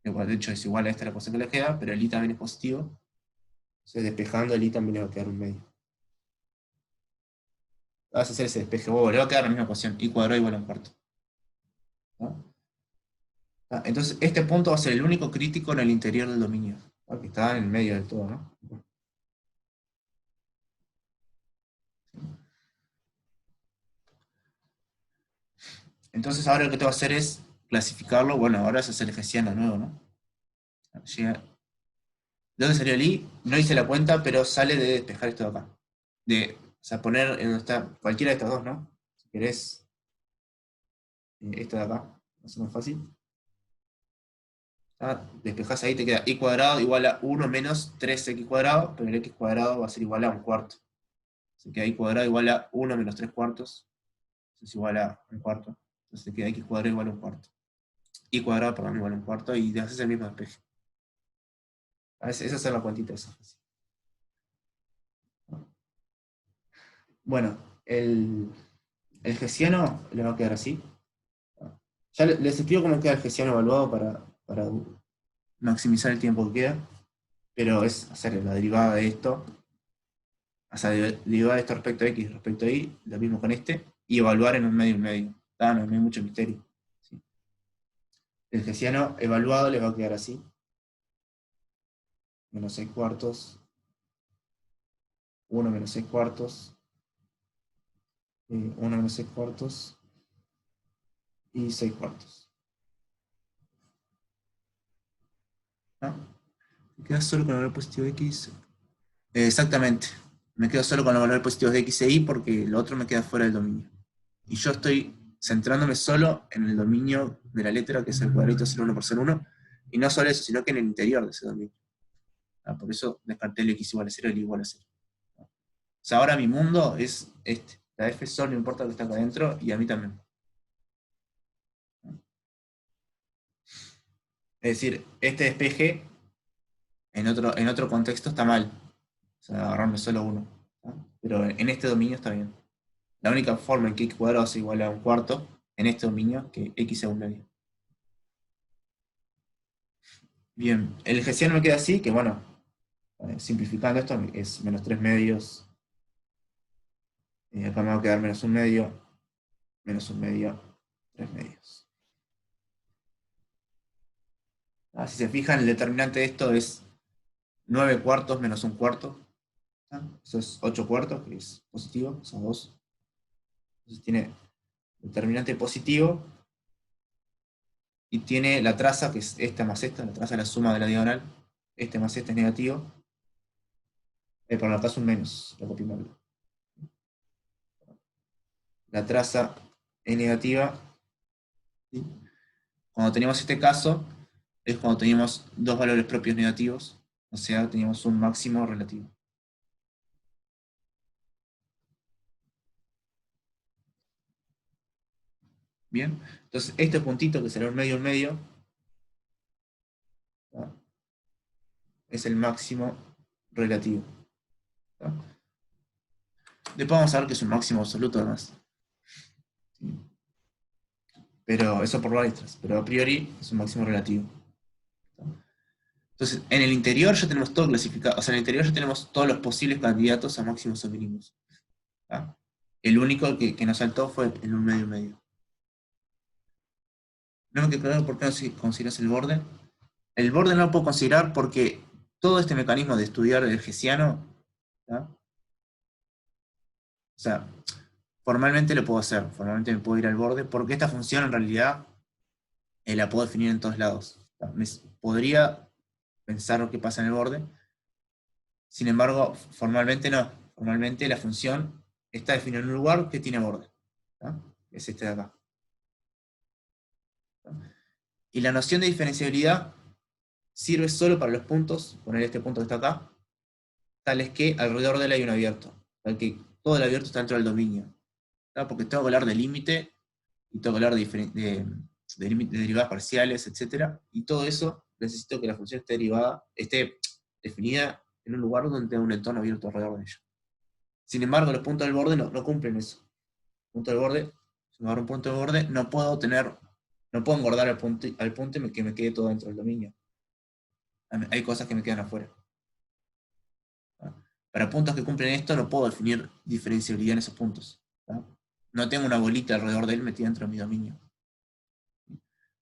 Speaker 1: De hecho es igual a esta la ecuación que le queda, pero el i también es positivo. Entonces despejando el i también le va a quedar un medio. Vas a hacer ese despeje, le va a quedar la misma ecuación, i cuadrado igual a un cuarto. ¿No? Entonces este punto va a ser el único crítico en el interior del dominio, ¿no? Que está en el medio del todo, ¿no? Entonces ahora lo que te va a hacer es clasificarlo, bueno, ahora es hacer el hessiano nuevo, ¿no? Llega. ¿De dónde salió el i? No hice la cuenta, pero sale de despejar esto de acá. O sea, poner en donde está cualquiera de estas dos, ¿no? Si querés, esta de acá, va a ser más fácil. Despejás ahí, te queda i cuadrado igual a 1 menos 3x cuadrado, pero el x cuadrado va a ser igual a un cuarto. Se queda i cuadrado igual a 1 menos 3 cuartos, eso es igual a un cuarto. Entonces te queda x cuadrado igual a un cuarto. I cuadrado, perdón, igual a un cuarto, y haces el mismo despeje. Esa es la cuantita, esa. Bueno, el hessiano le va a quedar así. Ya les explico cómo queda el hessiano evaluado para maximizar el tiempo que queda, pero es hacer la derivada de esto, o sea, derivada de esto respecto a x, respecto a y, lo mismo con este, y evaluar en un medio y un medio. No hay mucho misterio. ¿Sí? El hessiano evaluado le va a quedar así. Menos 6 cuartos, 1 menos 6 cuartos, 1 menos 6 cuartos, y 6 cuartos. ¿No? Me queda solo con el valor positivo de x. Exactamente. Me quedo solo con los valores positivos de x e y porque lo otro me queda fuera del dominio. Y yo estoy centrándome solo en el dominio de la letra, que es el cuadrito 0,1 por 0,1, y no solo eso, sino que en el interior de ese dominio. Por eso descarté el x igual a 0 y el y igual a 0. O sea, ahora mi mundo es este. La f solo no importa lo que está acá adentro, y a mí también. Es decir, este despeje en otro contexto está mal. O sea, agarrarme solo uno. ¿No? Pero en este dominio está bien. La única forma en que x cuadrado es igual a un cuarto en este dominio que x sea un medio. Bien, el hessiano me queda así, que bueno, simplificando esto es menos 3 medios. Acá me va a quedar menos un medio, 3 medios. Si se fijan, el determinante de esto es 9 cuartos menos un cuarto. Eso es 8 cuartos, que es positivo, son 2. Entonces tiene determinante positivo, y tiene la traza, que es esta más esta, la traza es la suma de la diagonal, este más este es negativo, pero acá es un menos, lo copio mal. La traza es negativa. ¿Sí? Cuando teníamos este caso, es cuando teníamos dos valores propios negativos, o sea, teníamos un máximo relativo. Bien, entonces este puntito, que será un medio, ¿tá? Es el máximo relativo. ¿Tá? Después vamos a ver que es un máximo absoluto además. ¿Sí? Pero eso por varias, pero a priori es un máximo relativo. ¿Tá? Entonces, en el interior ya tenemos todo clasificado, o sea, en el interior ya tenemos todos los posibles candidatos a máximos o mínimos. ¿Tá? El único que nos saltó fue el un medio. No me quedó claro por qué no consideras el borde. El borde no lo puedo considerar porque todo este mecanismo de estudiar el hessiano, ¿tá? O sea, formalmente lo puedo hacer, formalmente me puedo ir al borde, porque esta función en realidad la puedo definir en todos lados. Podría pensar lo que pasa en el borde, sin embargo, formalmente no. Formalmente la función está definida en un lugar que tiene borde. ¿Tá? Es este de acá. ¿Tá? Y la noción de diferenciabilidad sirve solo para los puntos, poner este punto que está acá, tales que alrededor de él hay un abierto, tal que todo el abierto está dentro del dominio. ¿Tá? Porque tengo que hablar de límite, y tengo que hablar de derivadas parciales, etc. Y todo eso necesito que la función esté definida en un lugar donde tenga un entorno abierto alrededor de ella. Sin embargo, los puntos del borde no cumplen eso. Punto del borde, si me agarro un punto del borde, no puedo tener No puedo engordar al punto y que me quede todo dentro del dominio. Hay cosas que me quedan afuera. Para puntos que cumplen esto, no puedo definir diferenciabilidad en esos puntos. No tengo una bolita alrededor de él metida dentro de mi dominio.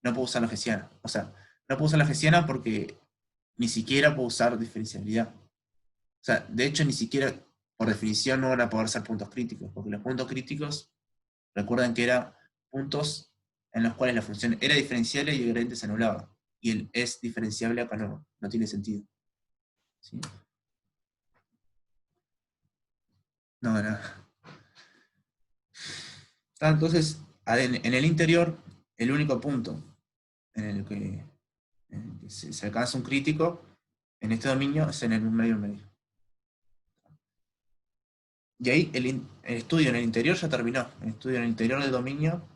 Speaker 1: No puedo usar la hessiana. O sea, no puedo usar la hessiana porque ni siquiera puedo usar diferenciabilidad. O sea, de hecho, ni siquiera, por definición, no van a poder ser puntos críticos, porque los puntos críticos, recuerden que eran puntos en los cuales la función era diferenciable y el gradiente se anulaba. Y el es diferenciable acá no tiene sentido. ¿Sí? No. Entonces, en el interior, el único punto en el que se alcanza un crítico en este dominio es en el medio. Y ahí el estudio en el interior ya terminó. El estudio en el interior del dominio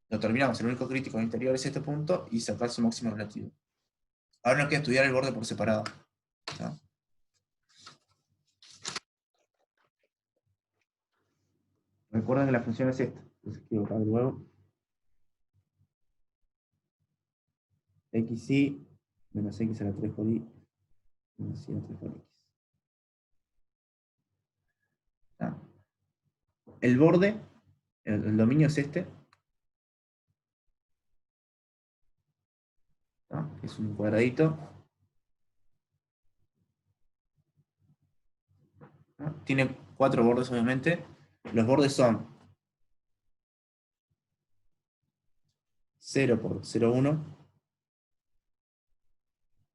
Speaker 1: lo terminamos. El único crítico en el interior es este punto y sacar su máximo relativo. Ahora nos queda estudiar el borde por separado. ¿No? Recuerden que la función es esta. Entonces escribo acá de nuevo. XY menos X a la 3 por Y menos Y a la 3 por X. ¿No? El borde, el dominio es este. ¿No? Es un cuadradito. ¿No? Tiene 4 bordes, obviamente. Los bordes son 0 por 0,1,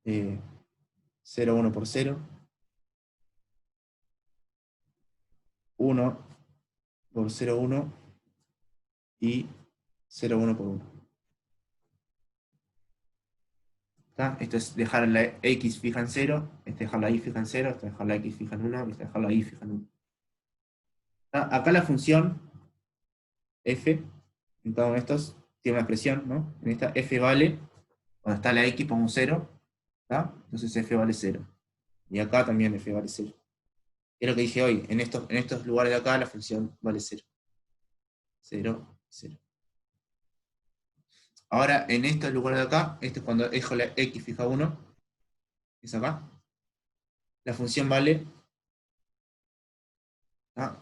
Speaker 1: 0,1 por 0, 1 por 0,1 y 0,1 por 1. ¿Está? Esto es dejar la X fija en 0, este dejar la Y fija en 0, este dejar la X fija en 1, este dejar la Y fija en 1. ¿Está? Acá la función f, en cada uno de estos, tiene una expresión, ¿no? En esta f vale, cuando está la X pongo un 0, ¿está? Entonces f vale 0. Y acá también f vale 0. Es lo que dije hoy, en estos lugares de acá la función vale 0. 0, 0. Ahora, en estos lugares de acá, este es cuando dejo la X fija 1, es acá. La función vale, ¿tá?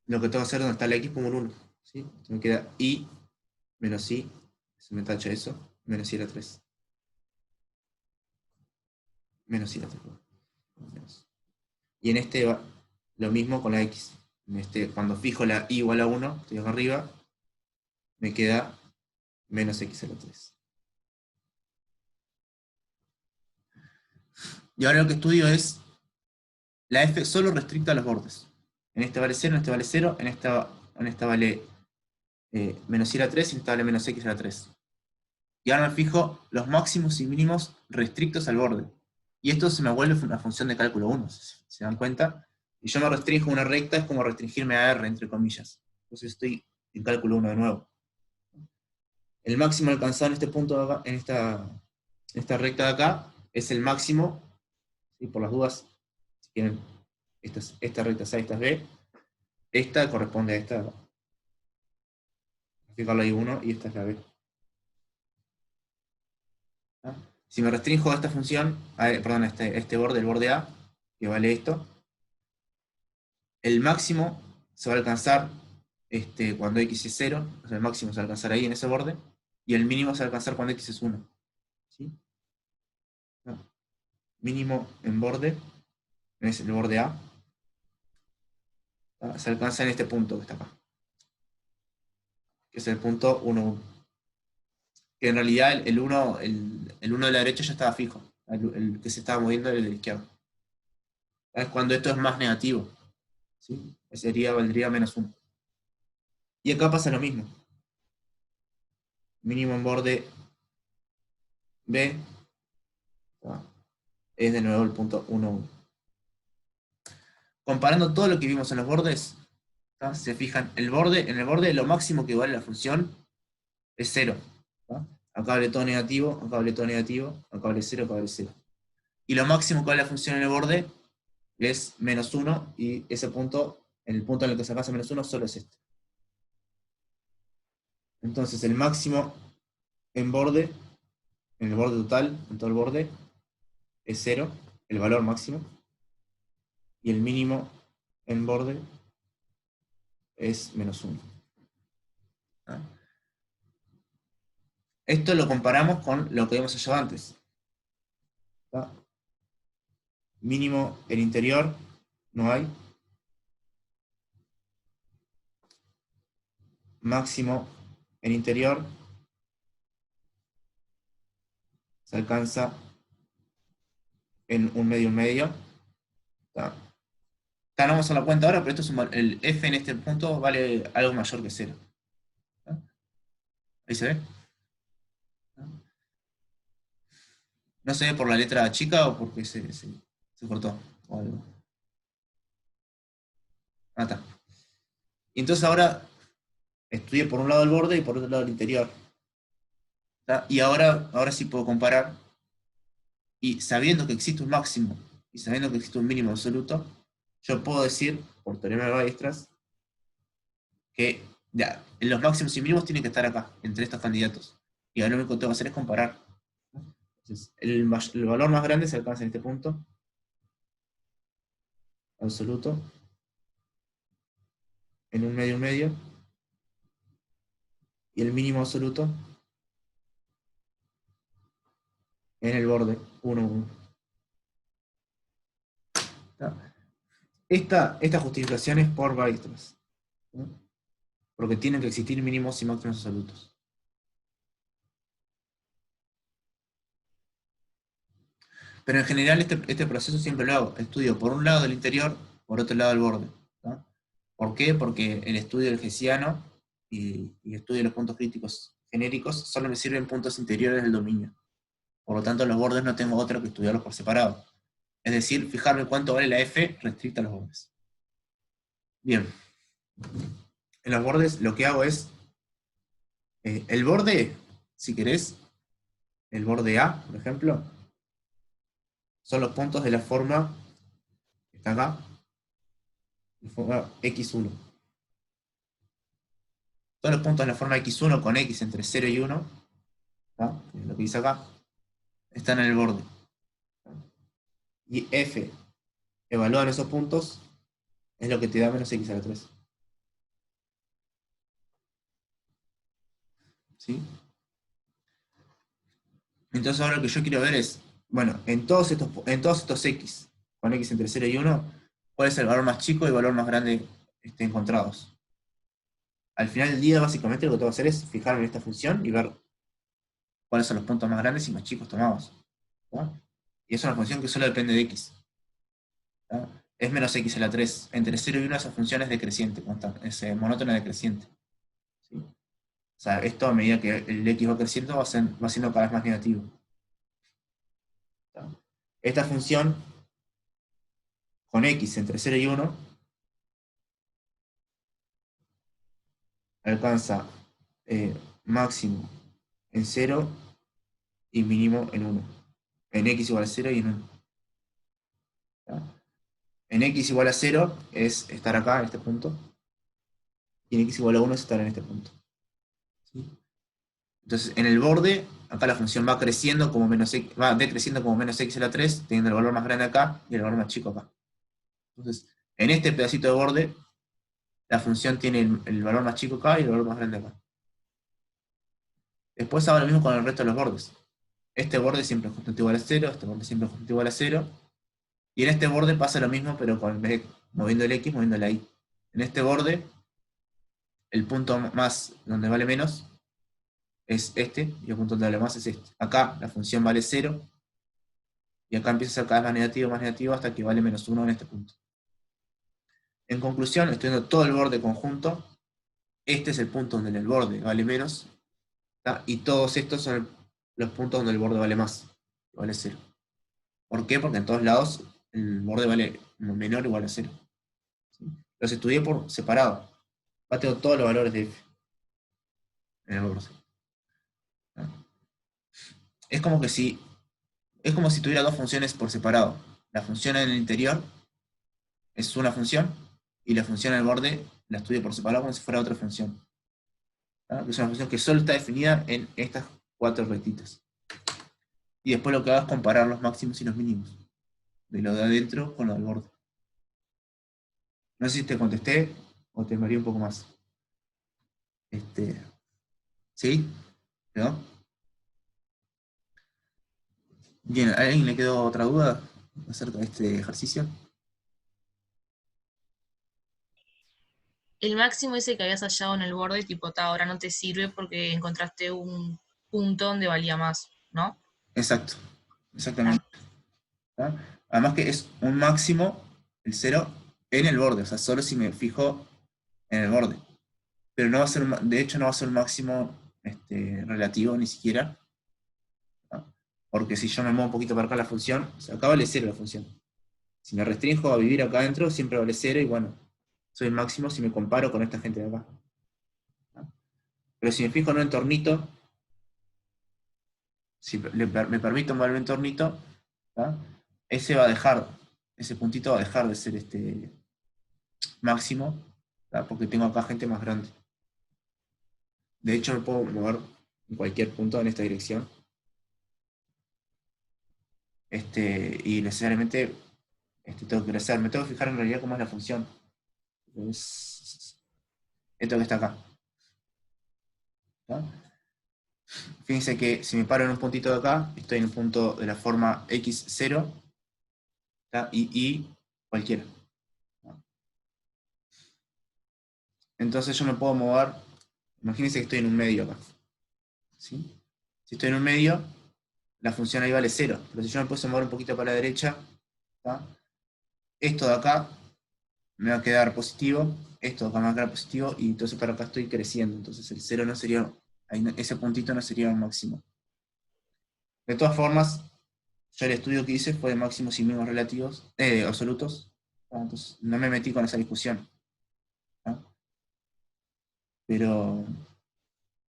Speaker 1: Lo que tengo que hacer donde está la X pongo un 1. ¿Sí? Me queda Y menos Y, se me tacha eso, menos Y a la 3. Menos Y a la 3. Menos. Y en este va lo mismo con la X. En este, cuando fijo la Y igual a 1, estoy acá arriba, me queda menos X a la 3. Y ahora lo que estudio es la F solo restricta a los bordes. En este vale 0, en este vale 0, en esta vale menos Y a la 3 y en esta vale menos X a la 3. Y ahora me fijo los máximos y mínimos restrictos al borde. Y esto se me vuelve una función de cálculo 1, ¿se dan cuenta? Y yo me restringo una recta, es como restringirme a R, entre comillas. Entonces estoy en cálculo 1 de nuevo. El máximo alcanzado en este punto de acá, en esta recta de acá, es el máximo, ¿sí? Por las dudas, si quieren, esta recta es A, esta es B. Esta corresponde a esta. Fijarlo ahí 1 y esta es la B. ¿Ah? Si me restringo a esta función, perdón, a este borde, el borde A, que vale esto, el máximo se va a alcanzar cuando X es 0, o sea, el máximo se va a alcanzar ahí en ese borde, y el mínimo se va a alcanzar cuando X es 1. ¿Sí? ¿No? Mínimo en borde, es el borde A, ¿ah? Se alcanza en este punto que está acá, que es el punto 1, 1. Que en realidad el 1 de la derecha ya estaba fijo, el que se estaba moviendo era el de la izquierda. Es cuando esto es más negativo, ¿sí? Valdría menos 1. Y acá pasa lo mismo. Mínimo en borde B, ¿tá? Es de nuevo el punto 1, 1. Comparando todo lo que vimos en los bordes, ¿tá? Se fijan, en el borde lo máximo que vale la función es 0. ¿Tá? Acá vale todo negativo, acá vale todo negativo, acá vale 0, acá vale 0. Y lo máximo que vale la función en el borde es menos 1, y ese punto, el punto en el que se alcanza menos 1, solo es este. Entonces el máximo en borde, en el borde total, en todo el borde, es 0, el valor máximo, y el mínimo en borde es -1. ¿Ah? Esto lo comparamos con lo que habíamos hecho antes. ¿Ah? Mínimo en interior no hay. Máximo en interior se alcanza en un medio. ¿Tá? Acá no vamos a la cuenta ahora, pero esto es el f en este punto vale algo mayor que 0. ¿Tá? Ahí se ve. ¿Tá? No se ve por la letra chica o porque se cortó o algo. Ah, está. Y entonces ahora estudié por un lado el borde y por otro lado el interior. ¿Tá? Y ahora sí puedo comparar. Y sabiendo que existe un máximo y sabiendo que existe un mínimo absoluto, yo puedo decir, por teorema de Weierstrass, que ya, los máximos y mínimos tienen que estar acá, entre estos candidatos. Y ahora lo único que tengo que hacer es comparar. Entonces, el valor más grande se alcanza en este punto, absoluto, en un medio, y el mínimo absoluto en el borde, 1. Esta justificación es por Weierstrass, ¿no? Porque tienen que existir mínimos y máximos absolutos. Pero en general este proceso siempre lo hago. Estudio por un lado el interior, por otro lado el borde. ¿No? ¿Por qué? Porque el estudio del hessiano y estudio de los puntos críticos genéricos solo me sirven puntos interiores del dominio. Por lo tanto, los bordes no tengo otro que estudiarlos por separado. Es decir, fijarme cuánto vale la f restricta a los bordes. Bien. En los bordes lo que hago es, el borde, si querés, el borde A, por ejemplo, son los puntos de la forma que está acá, la forma x1. Todos los puntos de la forma x1 con x entre 0 y 1, ¿tá? Es lo que dice acá, están en el borde. Y f evaluado en esos puntos es lo que te da menos x a la 3. ¿Sí? Entonces ahora lo que yo quiero ver es, bueno, en todos estos x con x entre 0 y 1, ¿cuál es el valor más chico y el valor más grande encontrados? Al final del día, básicamente, lo que tengo que hacer es fijarme en esta función y ver cuáles son los puntos más grandes y más chicos tomados. ¿Tá? Y es una función que solo depende de x. ¿Tá? Es menos x a la 3. Entre 0 y 1 esa función es decreciente, es monótona decreciente. ¿Sí? O sea, esto a medida que el x va creciendo va siendo cada vez más negativo. ¿Tá? Esta función con x entre 0 y 1 alcanza máximo en 0 y mínimo en 1. En x igual a 0 y en 1. ¿Tá? En x igual a 0 es estar acá, en este punto. Y en x igual a 1 es estar en este punto. ¿Sí? Entonces, en el borde, acá la función va creciendo como va decreciendo como menos x a la 3, teniendo el valor más grande acá y el valor más chico acá. Entonces, en este pedacito de borde, la función tiene el valor más chico acá y el valor más grande acá. Después hago lo mismo con el resto de los bordes. Este borde siempre es constante igual a 0, este borde siempre es constante igual a 0. Y en este borde pasa lo mismo, pero en vez de moviendo el x, moviendo la y. En este borde, el punto más donde vale menos es este, y el punto donde vale más es este. Acá la función vale 0, y acá empieza a ser cada vez más negativo, hasta que vale -1 en este punto. En conclusión, estoy viendo todo el borde conjunto. Este es el punto donde el borde vale menos, ¿tá? Y todos estos son los puntos donde el borde vale más, vale 0. ¿Por qué? Porque en todos lados el borde vale menor o igual a 0. ¿Sí? Los estudié por separado. Acá tengo todos los valores de f en el borde. ¿Tá? Es como si tuviera dos funciones por separado. La función en el interior es una función, y la función en el borde la estudio por separado como si fuera otra función. ¿Tá? Es una función que solo está definida en estas 4 rectitas. Y después lo que hago es comparar los máximos y los mínimos. De lo de adentro con lo del borde. No sé si te contesté o te mareé un poco más. ¿Sí? ¿No? Bien, ¿a alguien le quedó otra duda acerca de este ejercicio?
Speaker 2: El máximo ese que habías hallado en el borde, tipo, ahora no te sirve porque encontraste un punto donde valía más, ¿no?
Speaker 1: Exacto,
Speaker 2: Ah,
Speaker 1: exactamente. ¿Tá? Además que es un máximo, el 0, en el borde, o sea, solo si me fijo en el borde. Pero no va a ser, de hecho no va a ser un máximo relativo ni siquiera, ¿no? Porque si yo me muevo un poquito para acá la función, o sea, acá vale 0 la función. Si me restringo a vivir acá adentro, siempre vale 0 y bueno, soy el máximo si me comparo con esta gente de acá, ¿no? Pero si me fijo en un entornito, si me permito mover el entornito, ¿tá? Ese va a dejar, ese puntito va a dejar de ser máximo, ¿tá? Porque tengo acá gente más grande. De hecho, me puedo mover en cualquier punto en esta dirección. Y necesariamente tengo que crecer. Me tengo que fijar en realidad cómo es la función. Es esto que está acá, ¿tá? Fíjense que si me paro en un puntito de acá, estoy en un punto de la forma x0, ¿tá? Y cualquiera, ¿no? Entonces yo me puedo mover, imagínense que estoy en un medio acá, ¿sí? Si estoy en un medio, la función ahí vale 0, pero si yo me puedo mover un poquito para la derecha, ¿tá? Esto de acá me va a quedar positivo, esto de acá me va a quedar positivo, y entonces para acá estoy creciendo, entonces el 0 no sería, ese puntito no sería un máximo. De todas formas, yo el estudio que hice fue de máximos y mínimos relativos, absolutos, ¿no? Entonces no me metí con esa discusión, ¿no? Pero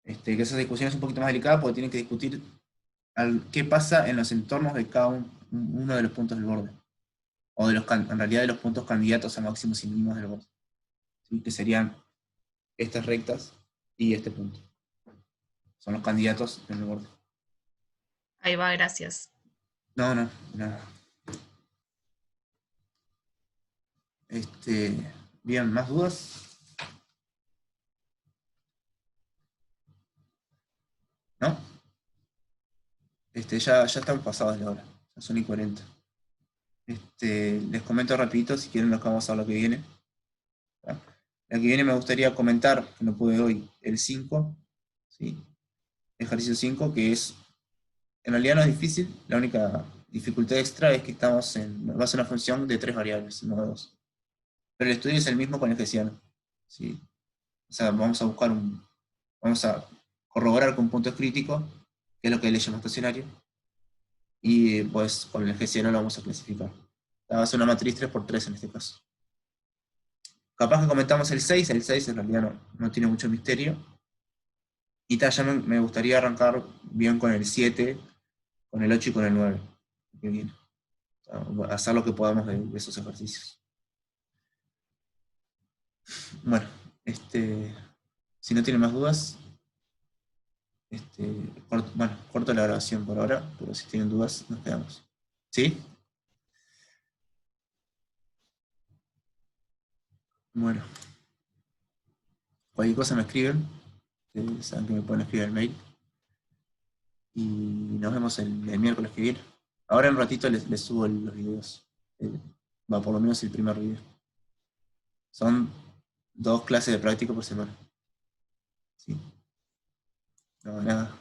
Speaker 1: que esa discusión es un poquito más delicada porque tienen que discutir qué pasa en los entornos de cada uno de los puntos del borde, o en realidad de los puntos candidatos a máximos y mínimos del borde, ¿sí? Que serían estas rectas y este punto. Son los candidatos en el borde.
Speaker 2: ahí va, gracias.
Speaker 1: No, no, nada. Bien, ¿más dudas? ¿No? Ya están pasadas la hora, ya son y 40. Les comento rapidito si quieren lo que vamos a ver lo que viene, ¿tá? La que viene me gustaría comentar, que no pude hoy, el 5, ¿sí? Ejercicio 5, que es, en realidad no es difícil, la única dificultad extra es que estamos en base a una función de 3 variables, no de 2. Pero el estudio es el mismo con el hessiano, ¿sí? O sea, vamos a corroborar con puntos críticos, que es lo que le llama estacionario, y pues con el hessiano lo vamos a clasificar. Va a ser una matriz 3x3 en este caso. Capaz que comentamos el 6 en realidad no tiene mucho misterio. Y ya me gustaría arrancar bien con el 7, con el 8 y con el 9, que viene. O sea, hacer lo que podamos de esos ejercicios. Bueno, si no tienen más dudas, corto la grabación por ahora, pero si tienen dudas, nos quedamos. ¿Sí? Bueno, cualquier cosa me escriben, saben que me pueden escribir el mail. Y nos vemos el miércoles que viene. Ahora en un ratito les subo los videos. Va, por lo menos el primer video. Son 2 clases de práctica por semana. ¿Sí? No, nada.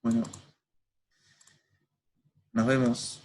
Speaker 1: Bueno, nos vemos.